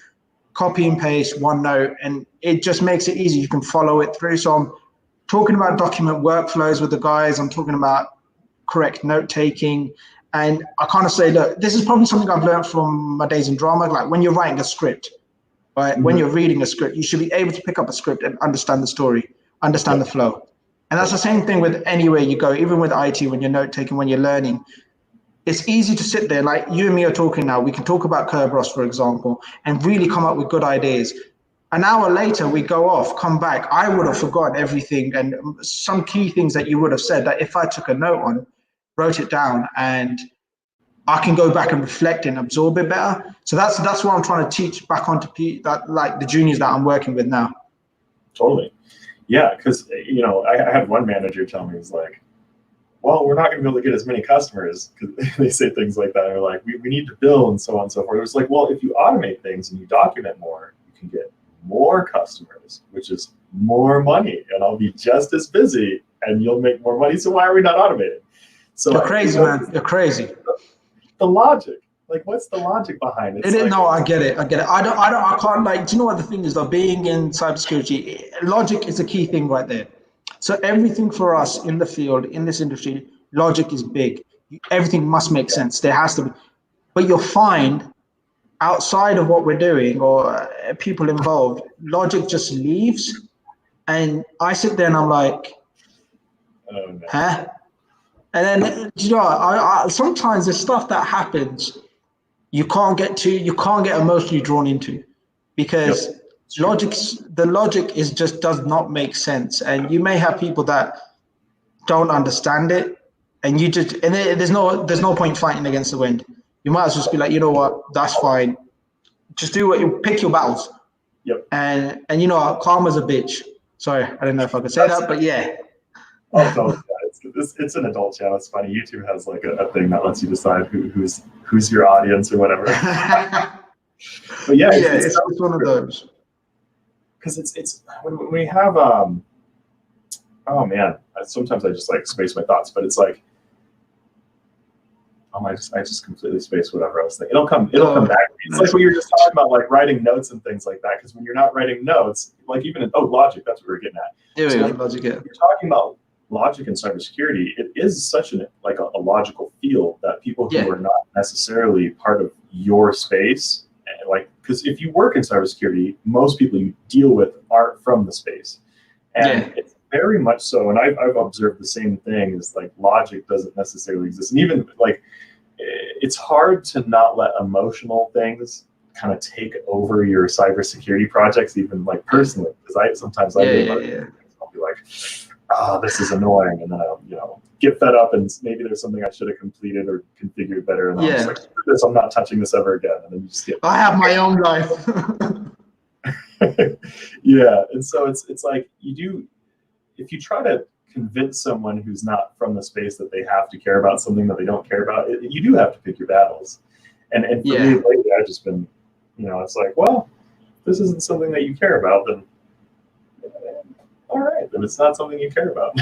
copy and paste OneNote, and it just makes it easy. You can follow it through. So I'm talking about document workflows with the guys. I'm talking about correct note taking. And I kind of say, look, this is probably something I've learned from my days in drama. Like when you're writing a script, right? Mm-hmm. When you're reading a script, you should be able to pick up a script and understand the story, understand the flow. And that's the same thing with anywhere you go, even with IT, when you're note taking, when you're learning. It's easy to sit there, like you and me are talking now. We can talk about Kerberos, for example, and really come up with good ideas. An hour later, we go off, come back. I would have forgotten everything and some key things that you would have said that if I took a note on, wrote it down, and I can go back and reflect and absorb it better. So that's what I'm trying to teach back onto that, like the juniors that I'm working with now. Totally. Yeah, because I had one manager tell me, he's like, well, we're not going to be able to get as many customers, because they say things like that. They're like, we need to bill and so on and so forth. It was like, well, if you automate things and you document more, you can get more customers, which is more money, and I'll be just as busy and you'll make more money. So why are we not automating? So you're crazy, man. You're crazy. The logic. Like, what's the logic behind it? No, I get it. I can't, like, do you know what the thing is though? Being in cybersecurity, logic is a key thing right there. So everything for us in the field, in this industry, logic is big. Everything must make sense. There has to be. But you'll find outside of what we're doing or people involved, logic just leaves. And I sit there and I'm like, oh, no. Huh? And then, I sometimes there's stuff that happens you can't get emotionally drawn into, because the logic is just does not make sense. And you may have people that don't understand it, and there's no point fighting against the wind. You might as well just be like, you know what, that's fine. Just do what you pick your battles. Yep. And karma's a bitch. Sorry, I don't know if I could say that, but yeah. I'll tell you that. It's an adult channel. It's funny. YouTube has like a thing that lets you decide who's your audience or whatever. But yeah, it's one of those. Because it's when we have oh man, sometimes I just like space my thoughts, but it's like I just completely spaced whatever I was thinking. It'll come back. It's like what you're just talking about, like writing notes and things like that. Because when you're not writing notes, like even in logic, that's what we're getting at. Logic. Yeah. You're talking about logic and cybersecurity. It is such a logical field that people who are not necessarily part of your space, because if you work in cybersecurity, most people you deal with aren't from the space, and it's very much so. And I've observed the same thing. Is like logic doesn't necessarily exist, and even like it's hard to not let emotional things kind of take over your cybersecurity projects, even like personally, because sometimes I'll be like, this is annoying, and then I'll get fed up, and maybe there's something I should have completed or configured better, and I'm just like, screw this, I'm not touching this ever again, and then you just get. I have my own life. Yeah, and so it's like if you try to convince someone who's not from the space that they have to care about something that they don't care about, you do have to pick your battles. And for me, lately, I've just been, it's like, well, if this isn't something that you care about, then all right, then it's not something you care about.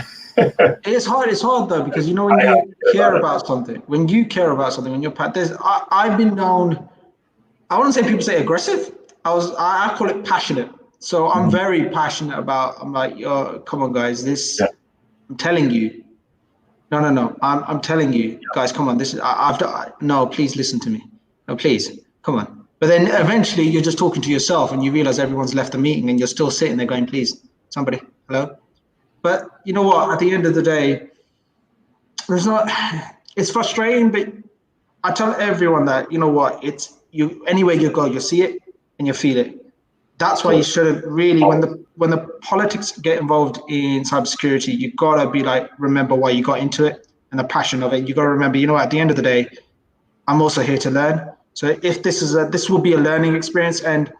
It's hard though, because when you care about something, when you're I've been known, I wouldn't say people say aggressive. I call it passionate. So I'm very passionate about. I'm like, come on, guys, this. I'm telling you. No. I'm telling you, guys, come on. This is. No, please listen to me. No, please, come on. But then eventually you're just talking to yourself, and you realize everyone's left the meeting, and you're still sitting there going, please, somebody, hello. But you know what? At the end of the day, it's frustrating, but I tell everyone that, it's anywhere you go, you see it and you feel it. That's why you shouldn't really, when the politics get involved in cybersecurity, you gotta be like, remember why you got into it and the passion of it. You gotta remember, at the end of the day, I'm also here to learn. So if this will be a learning experience, and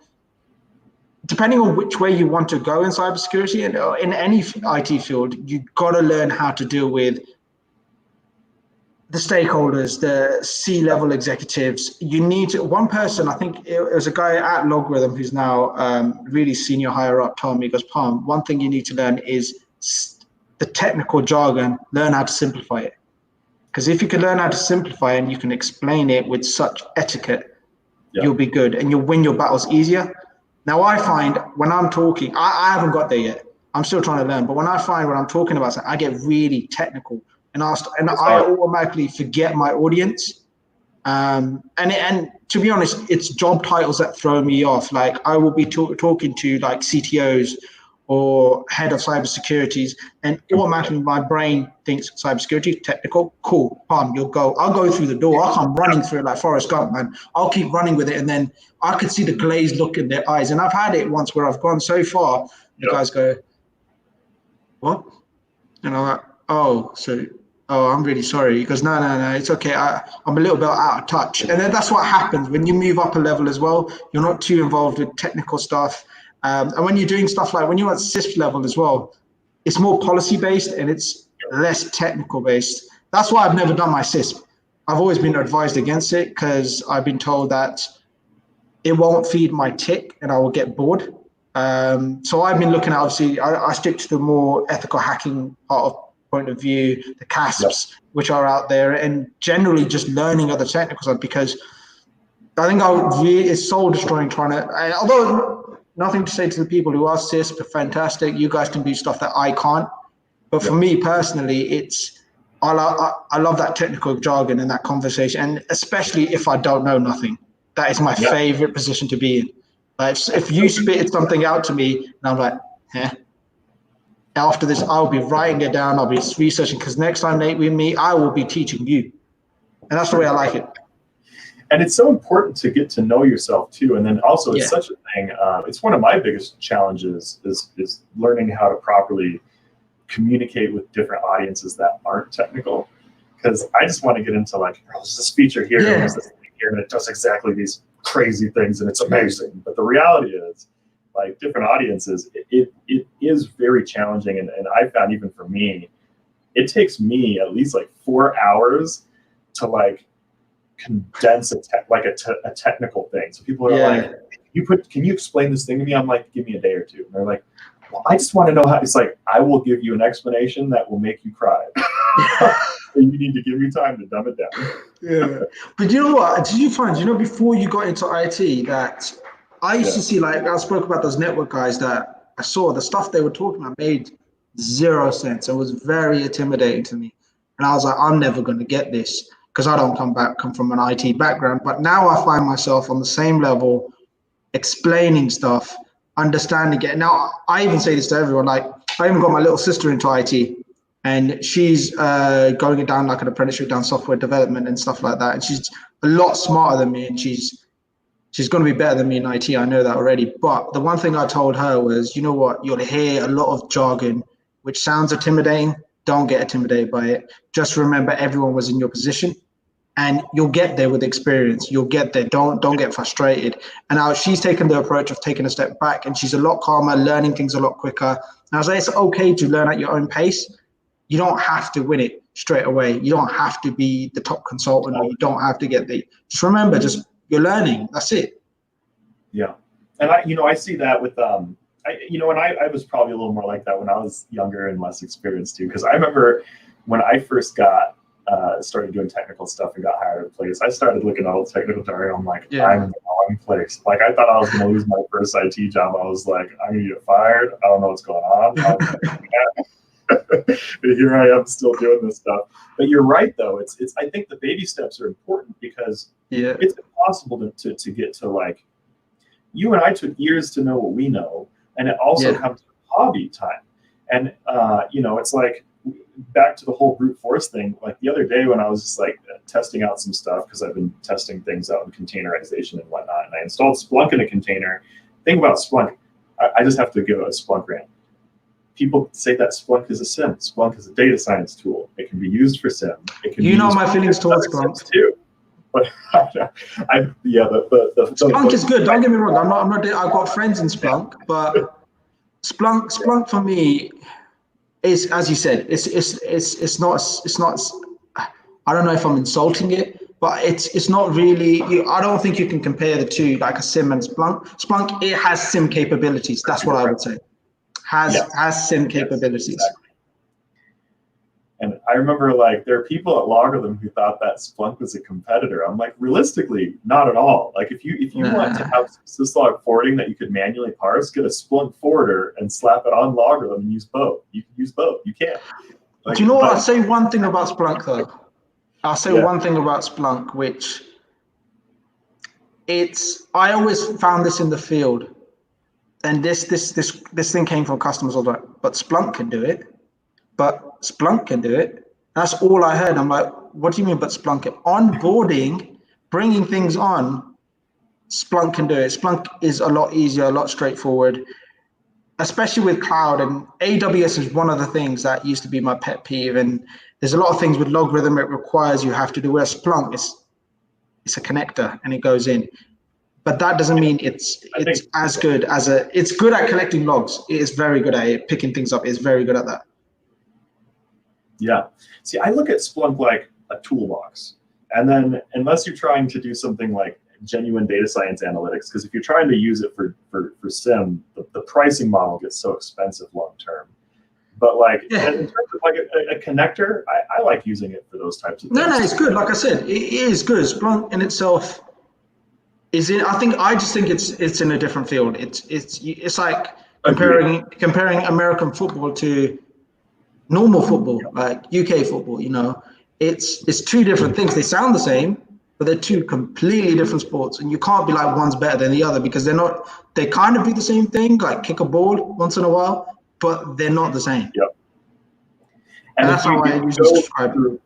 depending on which way you want to go in cybersecurity and in any IT field, you gotta learn how to deal with the stakeholders, the C-level executives. You need one person. I think it was a guy at LogRhythm who's now really senior, higher up, told me, he goes, Parm, one thing you need to learn is the technical jargon. Learn how to simplify it, because if you can learn how to simplify and you can explain it with such etiquette, you'll be good, and you'll win your battles easier. Now I find when I'm talking, I haven't got there yet. I'm still trying to learn, but when I'm talking about something, I get really technical. And I automatically forget my audience. And to be honest, it's job titles that throw me off. Like I will be talking to like CTOs or head of cybersecurities, and automatically my brain thinks cybersecurity, technical, cool, Palm, you'll go. I'll go through the door. I'll come running through it like Forrest Gump, man. I'll keep running with it, and then I could see the glazed look in their eyes. And I've had it once where I've gone so far, the guys go, what? And I'm like, oh, I'm really sorry. He goes, no, it's okay. I'm a little bit out of touch. And then that's what happens when you move up a level as well. You're not too involved with technical stuff. And when you're doing stuff like when you're at CISP level as well, it's more policy based and it's less technical based. That's why I've never done my CISP. I've always been advised against it because I've been told that it won't feed my tick and I will get bored. So I've been looking at, obviously, I stick to the more ethical hacking part of point of view, the CASPs, which are out there, and generally just learning other technical stuff, because I think it's soul destroying trying to, although nothing to say to the people who are CISP, fantastic, you guys can do stuff that I can't. But for me personally, I love that technical jargon and that conversation, and especially if I don't know nothing. That is my favorite position to be in. Like if you spit something out to me, and I'm like, after this, I'll be writing it down. I'll be researching, because next time, Nate, we meet, I will be teaching you. And that's the way I like it. And it's so important to get to know yourself too. And then also it's such a thing. It's one of my biggest challenges is learning how to properly communicate with different audiences that aren't technical. Because I just want to get into like, there's this feature here, and there's this thing here, and it does exactly these crazy things, and it's amazing. But the reality is, like different audiences, it is very challenging. And I found, even for me, it takes me at least like 4 hours to like condense a technical thing. So people are like, can you explain this thing to me? I'm like, give me a day or two. And they're like, well, I just want to know how. It's like, I will give you an explanation that will make you cry. And you need to give me time to dumb it down. Yeah, but you know what? Did you find, before you got into IT, that I used to see, like, I spoke about those network guys that I saw, the stuff they were talking about made zero sense. It was very intimidating to me. And I was like, I'm never going to get this because I don't come from an IT background. But now I find myself on the same level, explaining stuff, understanding it. Now, I even say this to everyone, like, I even got my little sister into IT. And she's going down like an apprenticeship down software development and stuff like that. And she's a lot smarter than me, and she's going to be better than me in IT. I know that already. But the one thing I told her was, you know what? You'll hear a lot of jargon, which sounds intimidating. Don't get intimidated by it. Just remember, everyone was in your position, and you'll get there with experience. You'll get there. Don't get frustrated. And now she's taken the approach of taking a step back, and she's a lot calmer, learning things a lot quicker. And I was like, it's okay to learn at your own pace. You don't have to win it straight away. You don't have to be the top consultant, or you don't have to get just remember, you're learning. That's it. Yeah. And I see that with, and I was probably a little more like that when I was younger and less experienced too. Cause I remember when I first started doing technical stuff and got hired at a place, I started looking at all the technical jargon. I'm like, I'm in the wrong place. Like, I thought I was going to lose my first IT job. I was like, I'm going to get fired. I don't know what's going on. Here I am still doing this stuff. But you're right, though. It's I think the baby steps are important because it's impossible to get to, like, you and I took years to know what we know, and it also comes with hobby time. And it's like, back to the whole brute force thing. Like, the other day when I was just like testing out some stuff, because I've been testing things out in containerization and whatnot, and I installed Splunk in a container. Thing about Splunk, I just have to give a Splunk rant. People say that Splunk is a SIEM. Splunk is a data science tool. It can be used for SIEM. It can my feelings towards Splunk too. But Splunk is good. Don't get me wrong. I'm not. I've got friends in Splunk, but Splunk for me is, as you said, it's not. I don't know if I'm insulting it, but it's not really. I don't think you can compare the two, like a SIEM and Splunk. Splunk, it has SIEM capabilities. That's what I would say. Has SIEM capabilities. Exactly. And I remember, like, there are people at LogRhythm who thought that Splunk was a competitor. I'm like, realistically, not at all. Like, if you want to have syslog forwarding that you could manually parse, get a Splunk forwarder and slap it on LogRhythm and use both. You can use both. You can. Like, do you know what? I'll say one thing about Splunk, though. I'll say one thing about Splunk, which I always found this in the field. And this thing came from customers all the time. But Splunk can do it. But Splunk can do it. That's all I heard. I'm like, what do you mean, but Splunk? Onboarding, bringing things on, Splunk can do it. Splunk is a lot easier, a lot straightforward, especially with cloud. And AWS is one of the things that used to be my pet peeve. And there's a lot of things with LogRhythm it requires you have to do. Where Splunk it's a connector and it goes in. But that doesn't mean it's as good as it's good at collecting logs. It is very good at it. Picking things up is very good at that. Yeah. See, I look at Splunk like a toolbox. And then, unless you're trying to do something like genuine data science analytics, because if you're trying to use it for SIEM, the pricing model gets so expensive long term. But, like, in terms of like a connector, I like using it for those types of things. No, it's good. Like I said, it is good. Splunk in itself is in. I just think it's in a different field. It's like comparing American football to normal football, like UK football. It's two different things. They sound the same, but they're two completely different sports, and you can't be like one's better than the other because they're not. They kind of do the same thing, like kick a ball once in a while, but they're not the same. Yep. And that's how I usually describe it.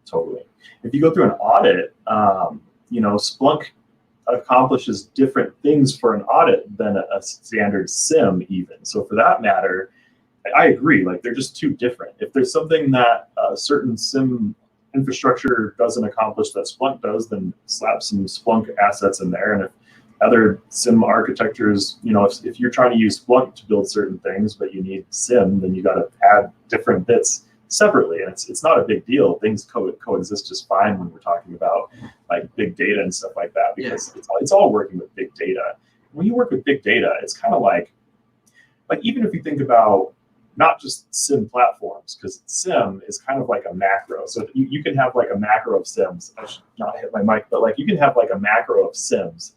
Totally. If you go through an audit, Splunk accomplishes different things for an audit than a standard SIEM even. So for that matter, I agree. Like, they're just too different. If there's something that a certain SIEM infrastructure doesn't accomplish that Splunk does, then slap some Splunk assets in there. And if other SIEM architectures, if you're trying to use Splunk to build certain things, but you need SIEM, then you got to add different bits separately. And it's not a big deal. Things coexist just fine when we're talking about like big data and stuff like that, because it's all working with big data. When you work with big data, it's kind of like, like even if you think about not just SIM platforms, because SIM is kind of like a macro. So you can have like a macro of SIMs. I should not hit my mic, but like you can have like a macro of SIMs.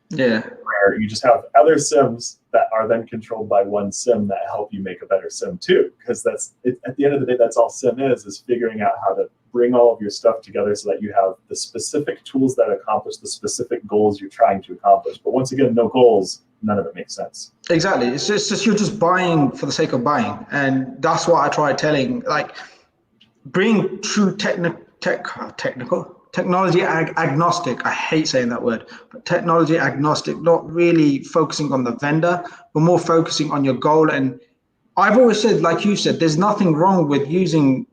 Yeah. Where you just have other SIMs that are then controlled by one SIM that help you make a better SIM too. Because that's it, at the end of the day, that's all SIM is figuring out how to bring all of your stuff together so that you have the specific tools that accomplish the specific goals you're trying to accomplish. But once again, no goals, none of it makes sense. Exactly. It's just you're just buying for the sake of buying, and that's what I try telling. Like, bring true technology agnostic. I hate saying that word, but technology agnostic. Not really focusing on the vendor, but more focusing on your goal. And I've always said, like you said, there's nothing wrong with using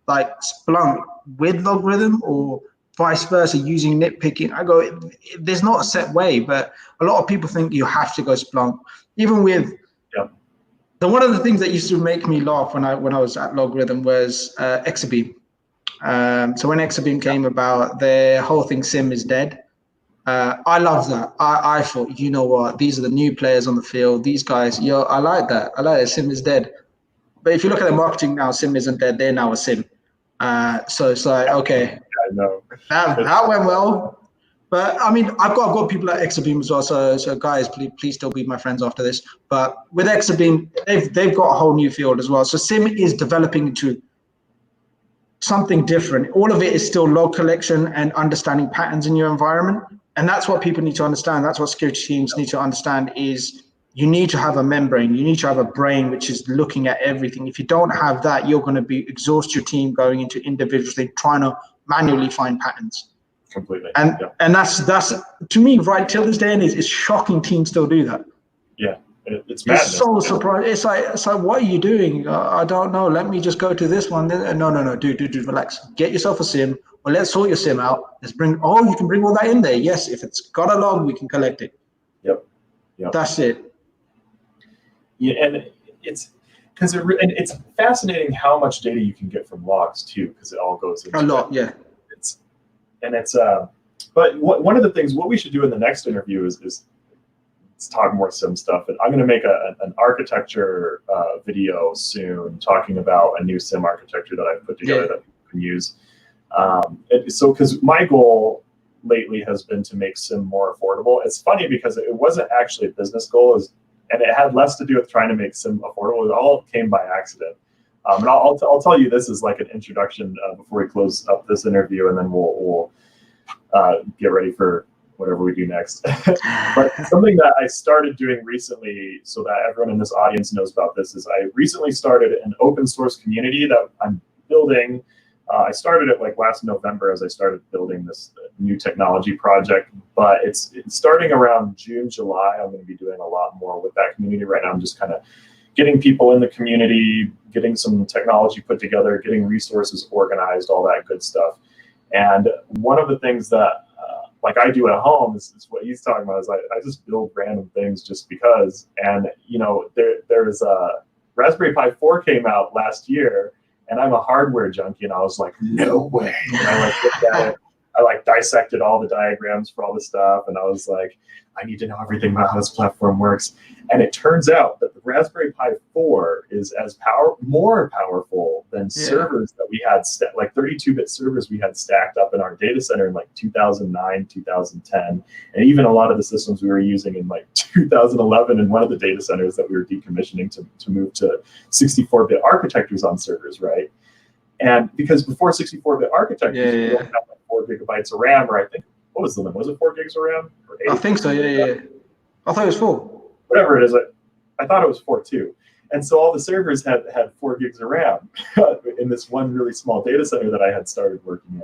like Splunk with LogRhythm or vice versa, using nitpicking. I go, there's not a set way, but a lot of people think you have to go Splunk. Even with one of the things that used to make me laugh when I was at LogRhythm was Exabeam. So when Exabeam came about, their whole thing SIM is dead. I love that. I thought, you know what, these are the new players on the field. These guys, I like that. I like it. SIM is dead. But if you look at the marketing now, SIM isn't dead. They're now a SIM. So it's like, okay, I know. That went well. But I mean, I've got people at Exabeam as well. So guys, please still be my friends after this. But with Exabeam, they've got a whole new field as well. So SIM is developing into something different. All of it is still log collection and understanding patterns in your environment. And that's what people need to understand. That's what security teams need to understand is you need to have a membrane. You need to have a brain which is looking at everything. If you don't have that, you're going to exhaust your team going into individual things, trying to manually find patterns. Completely. And that's to me, right till this day and age, it's shocking teams still do that. Yeah. It's madness. It's so surprising. It's like, what are you doing? I don't know. Let me just go to this one. No. Dude, relax. Get yourself a SIM, or let's sort your SIM out. Let's bring. Oh, you can bring all that in there. Yes, if it's got a log, we can collect it. Yep. That's it. Yeah, and it's fascinating how much data you can get from logs too, because it all goes into a lot. Yeah. But one of the things what we should do in the next interview is talk more SIM stuff. And I'm going to make an architecture video soon talking about a new SIM architecture that I've put together that people can use. So because my goal lately has been to make SIM more affordable. It's funny because it wasn't actually a business goal, and it had less to do with trying to make SIM affordable. It all came by accident. And I'll tell you this as like an introduction before we close up this interview, and then we'll get ready for whatever we do next. But something that I started doing recently, so that everyone in this audience knows about this, is I recently started an open source community that I'm building. I started it like last November as I started building this new technology project, but it's starting around June, July. I'm going to be doing a lot more with that community. Right now I'm just kind of getting people in the community, getting some technology put together, getting resources organized, all that good stuff. And one of the things that like I do at home is what he's talking about is I just build random things just because. And there's a Raspberry Pi 4 came out last year, and I'm a hardware junkie, and I was like, no way. And I like looked at it, I like dissected all the diagrams for all the stuff, and I was like, I need to know everything about how this platform works. And it turns out that the Raspberry Pi 4 is more powerful than servers that we had, like 32-bit servers we had stacked up in our data center in like 2009, 2010, and even a lot of the systems we were using in like 2011 in one of the data centers that we were decommissioning to move to 64-bit architectures on servers, right? And because before 64-bit architectures, we only had like 4 gigabytes of RAM, or I think, what was the limit? Was it 4 gigs of RAM? Or 8? I think so, yeah. I thought it was 4. Whatever it is, I thought it was 4 too. And so all the servers had 4 gigs of RAM in this one really small data center that I had started working in.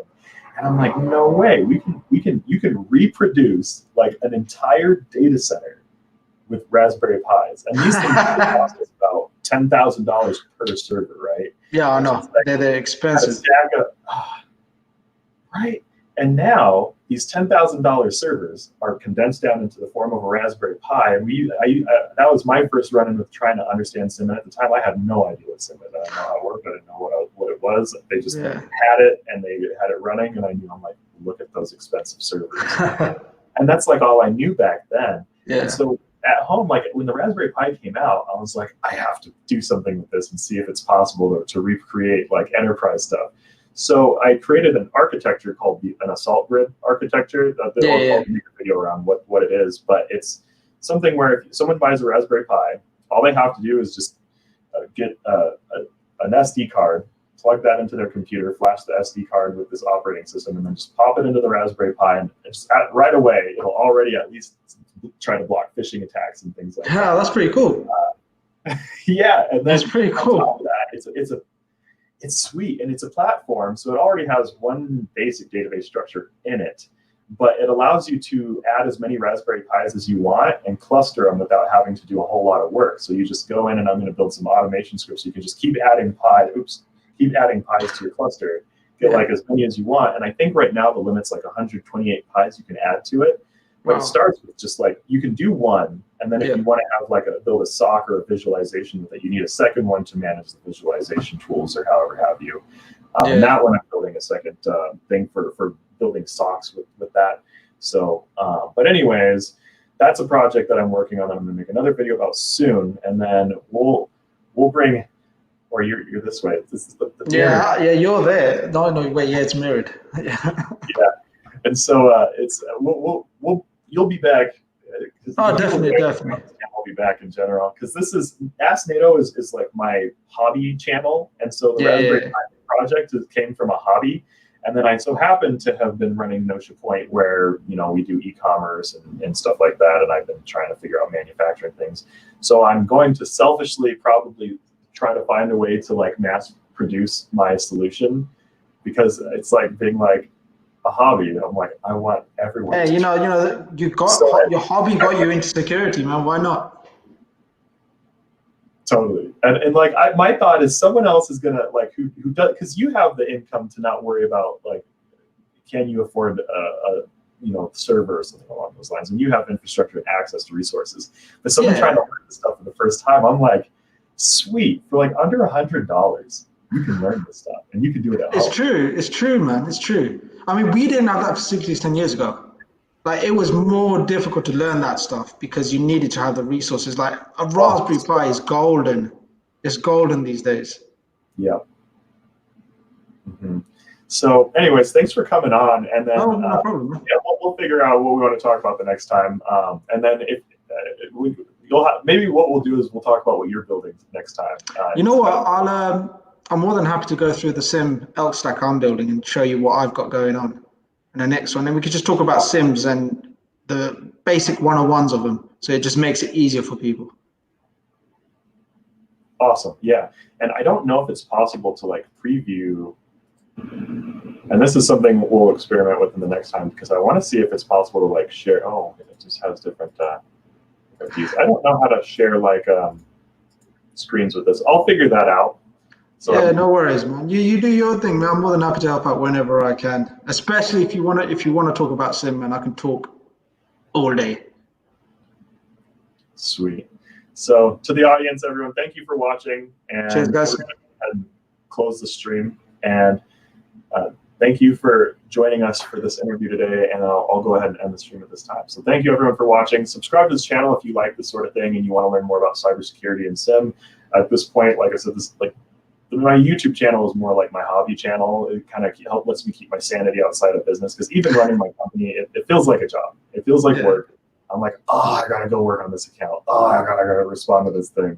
And I'm like, no way, you can reproduce like an entire data center with Raspberry Pis. And these things cost us about $10,000 per server, right? Yeah, I know. Like, they're expensive. Right. And now these $10,000 servers are condensed down into the form of a Raspberry Pi. And that was my first run-in with trying to understand SIM. And at the time, I had no idea what SIM was. I didn't know how it worked. I didn't know what it was. They just had it, and they had it running. And I knew, I'm like, look at those expensive servers. And that's like all I knew back then. Yeah. And so at home, like when the Raspberry Pi came out, I was like, I have to do something with this and see if it's possible to recreate like enterprise stuff. So I created an architecture called an assault grid architecture. I'll make a video around what it is, but it's something where if someone buys a Raspberry Pi, all they have to do is just get an SD card, plug that into their computer, flash the SD card with this operating system, and then just pop it into the Raspberry Pi, and just right away, it'll already at least try to block phishing attacks and things like that. Yeah, that's pretty cool. Yeah, and then that's pretty cool. On top of that, it's sweet, and it's a platform, so it already has one basic database structure in it, but it allows you to add as many Raspberry Pis as you want and cluster them without having to do a whole lot of work. So you just go in, and I'm going to build some automation scripts. So you can just keep adding keep adding Pis to your cluster, get like as many as you want. And I think right now the limit's like 128 Pis you can add to it. But it starts with just like, you can do one, and then if you want to have like build a SOC or a visualization with it, you need a second one to manage the visualization tools or however have you. And that one I'm building a second thing for building SOCs with that. So, but anyways, that's a project that I'm working on that I'm going to make another video about soon, and then we'll bring. Or you're this way. This is the yeah, you're there. No, wait, yeah, it's mirrored. Yeah, and so it's you'll be back. Oh, definitely. I'll be back in general, because this is Ask Nato is like my hobby channel, and so the Raspberry Pi project came from a hobby, and then I so happened to have been running Notion Point, where we do e-commerce and stuff like that, and I've been trying to figure out manufacturing things. So I'm going to selfishly probably try to find a way to like mass produce my solution, because it's like being like a hobby. I'm like, I want everyone. Hey, you got your hobby got you into security, man. Why not? Totally. And like my thought is someone else is gonna like who does, because you have the income to not worry about like, can you afford a server or something along those lines, and you have infrastructure and access to resources. But someone trying to learn this stuff for the first time, I'm like, sweet, for like under $100, you can learn this stuff, and you can do it at home. It's true, man. It's true. I mean, we didn't have that facilities 10 years ago. Like, it was more difficult to learn that stuff because you needed to have the resources. Like, a Raspberry Pi is golden. It's golden these days. Yeah. So, anyways, thanks for coming on, and then no problem. Yeah, we'll figure out what we want to talk about the next time, and then if maybe what we'll do is we'll talk about what you're building next time. You know what? I'm more than happy to go through the SIEM elk stack I'm building and show you what I've got going on in the next one. Then we could just talk about SIEMs and the basic 101s of them. So it just makes it easier for people. Awesome. Yeah. And I don't know if it's possible to like preview. And this is something we'll experiment with in the next time, because I want to see if it's possible to like share. Oh, it just has different views. I don't know how to share like screens with this. I'll figure that out. So yeah, no worries, man. You do your thing, man. I'm more than happy to help out whenever I can. Especially if you want to talk about SIEM, man, I can talk all day. Sweet. So to the audience, everyone, thank you for watching. And cheers, guys. We're going to go ahead and close the stream. And thank you for joining us for this interview today. And I'll go ahead and end the stream at this time. So thank you, everyone, for watching. Subscribe to this channel if you like this sort of thing and you want to learn more about cybersecurity and SIEM. At this point, like I said, my YouTube channel is more like my hobby channel. It kind of lets me keep my sanity outside of business, because even running my company, it feels like a job. It feels like work. I'm like, oh, I gotta go work on this account. Oh, I gotta respond to this thing,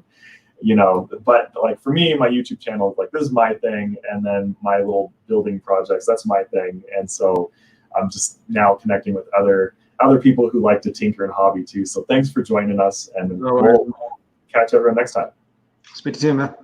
But like for me, my YouTube channel is like, this is my thing, and then my little building projects, that's my thing. And so I'm just now connecting with other people who like to tinker and hobby too. So thanks for joining us, and we'll catch everyone next time. Speak to you, man.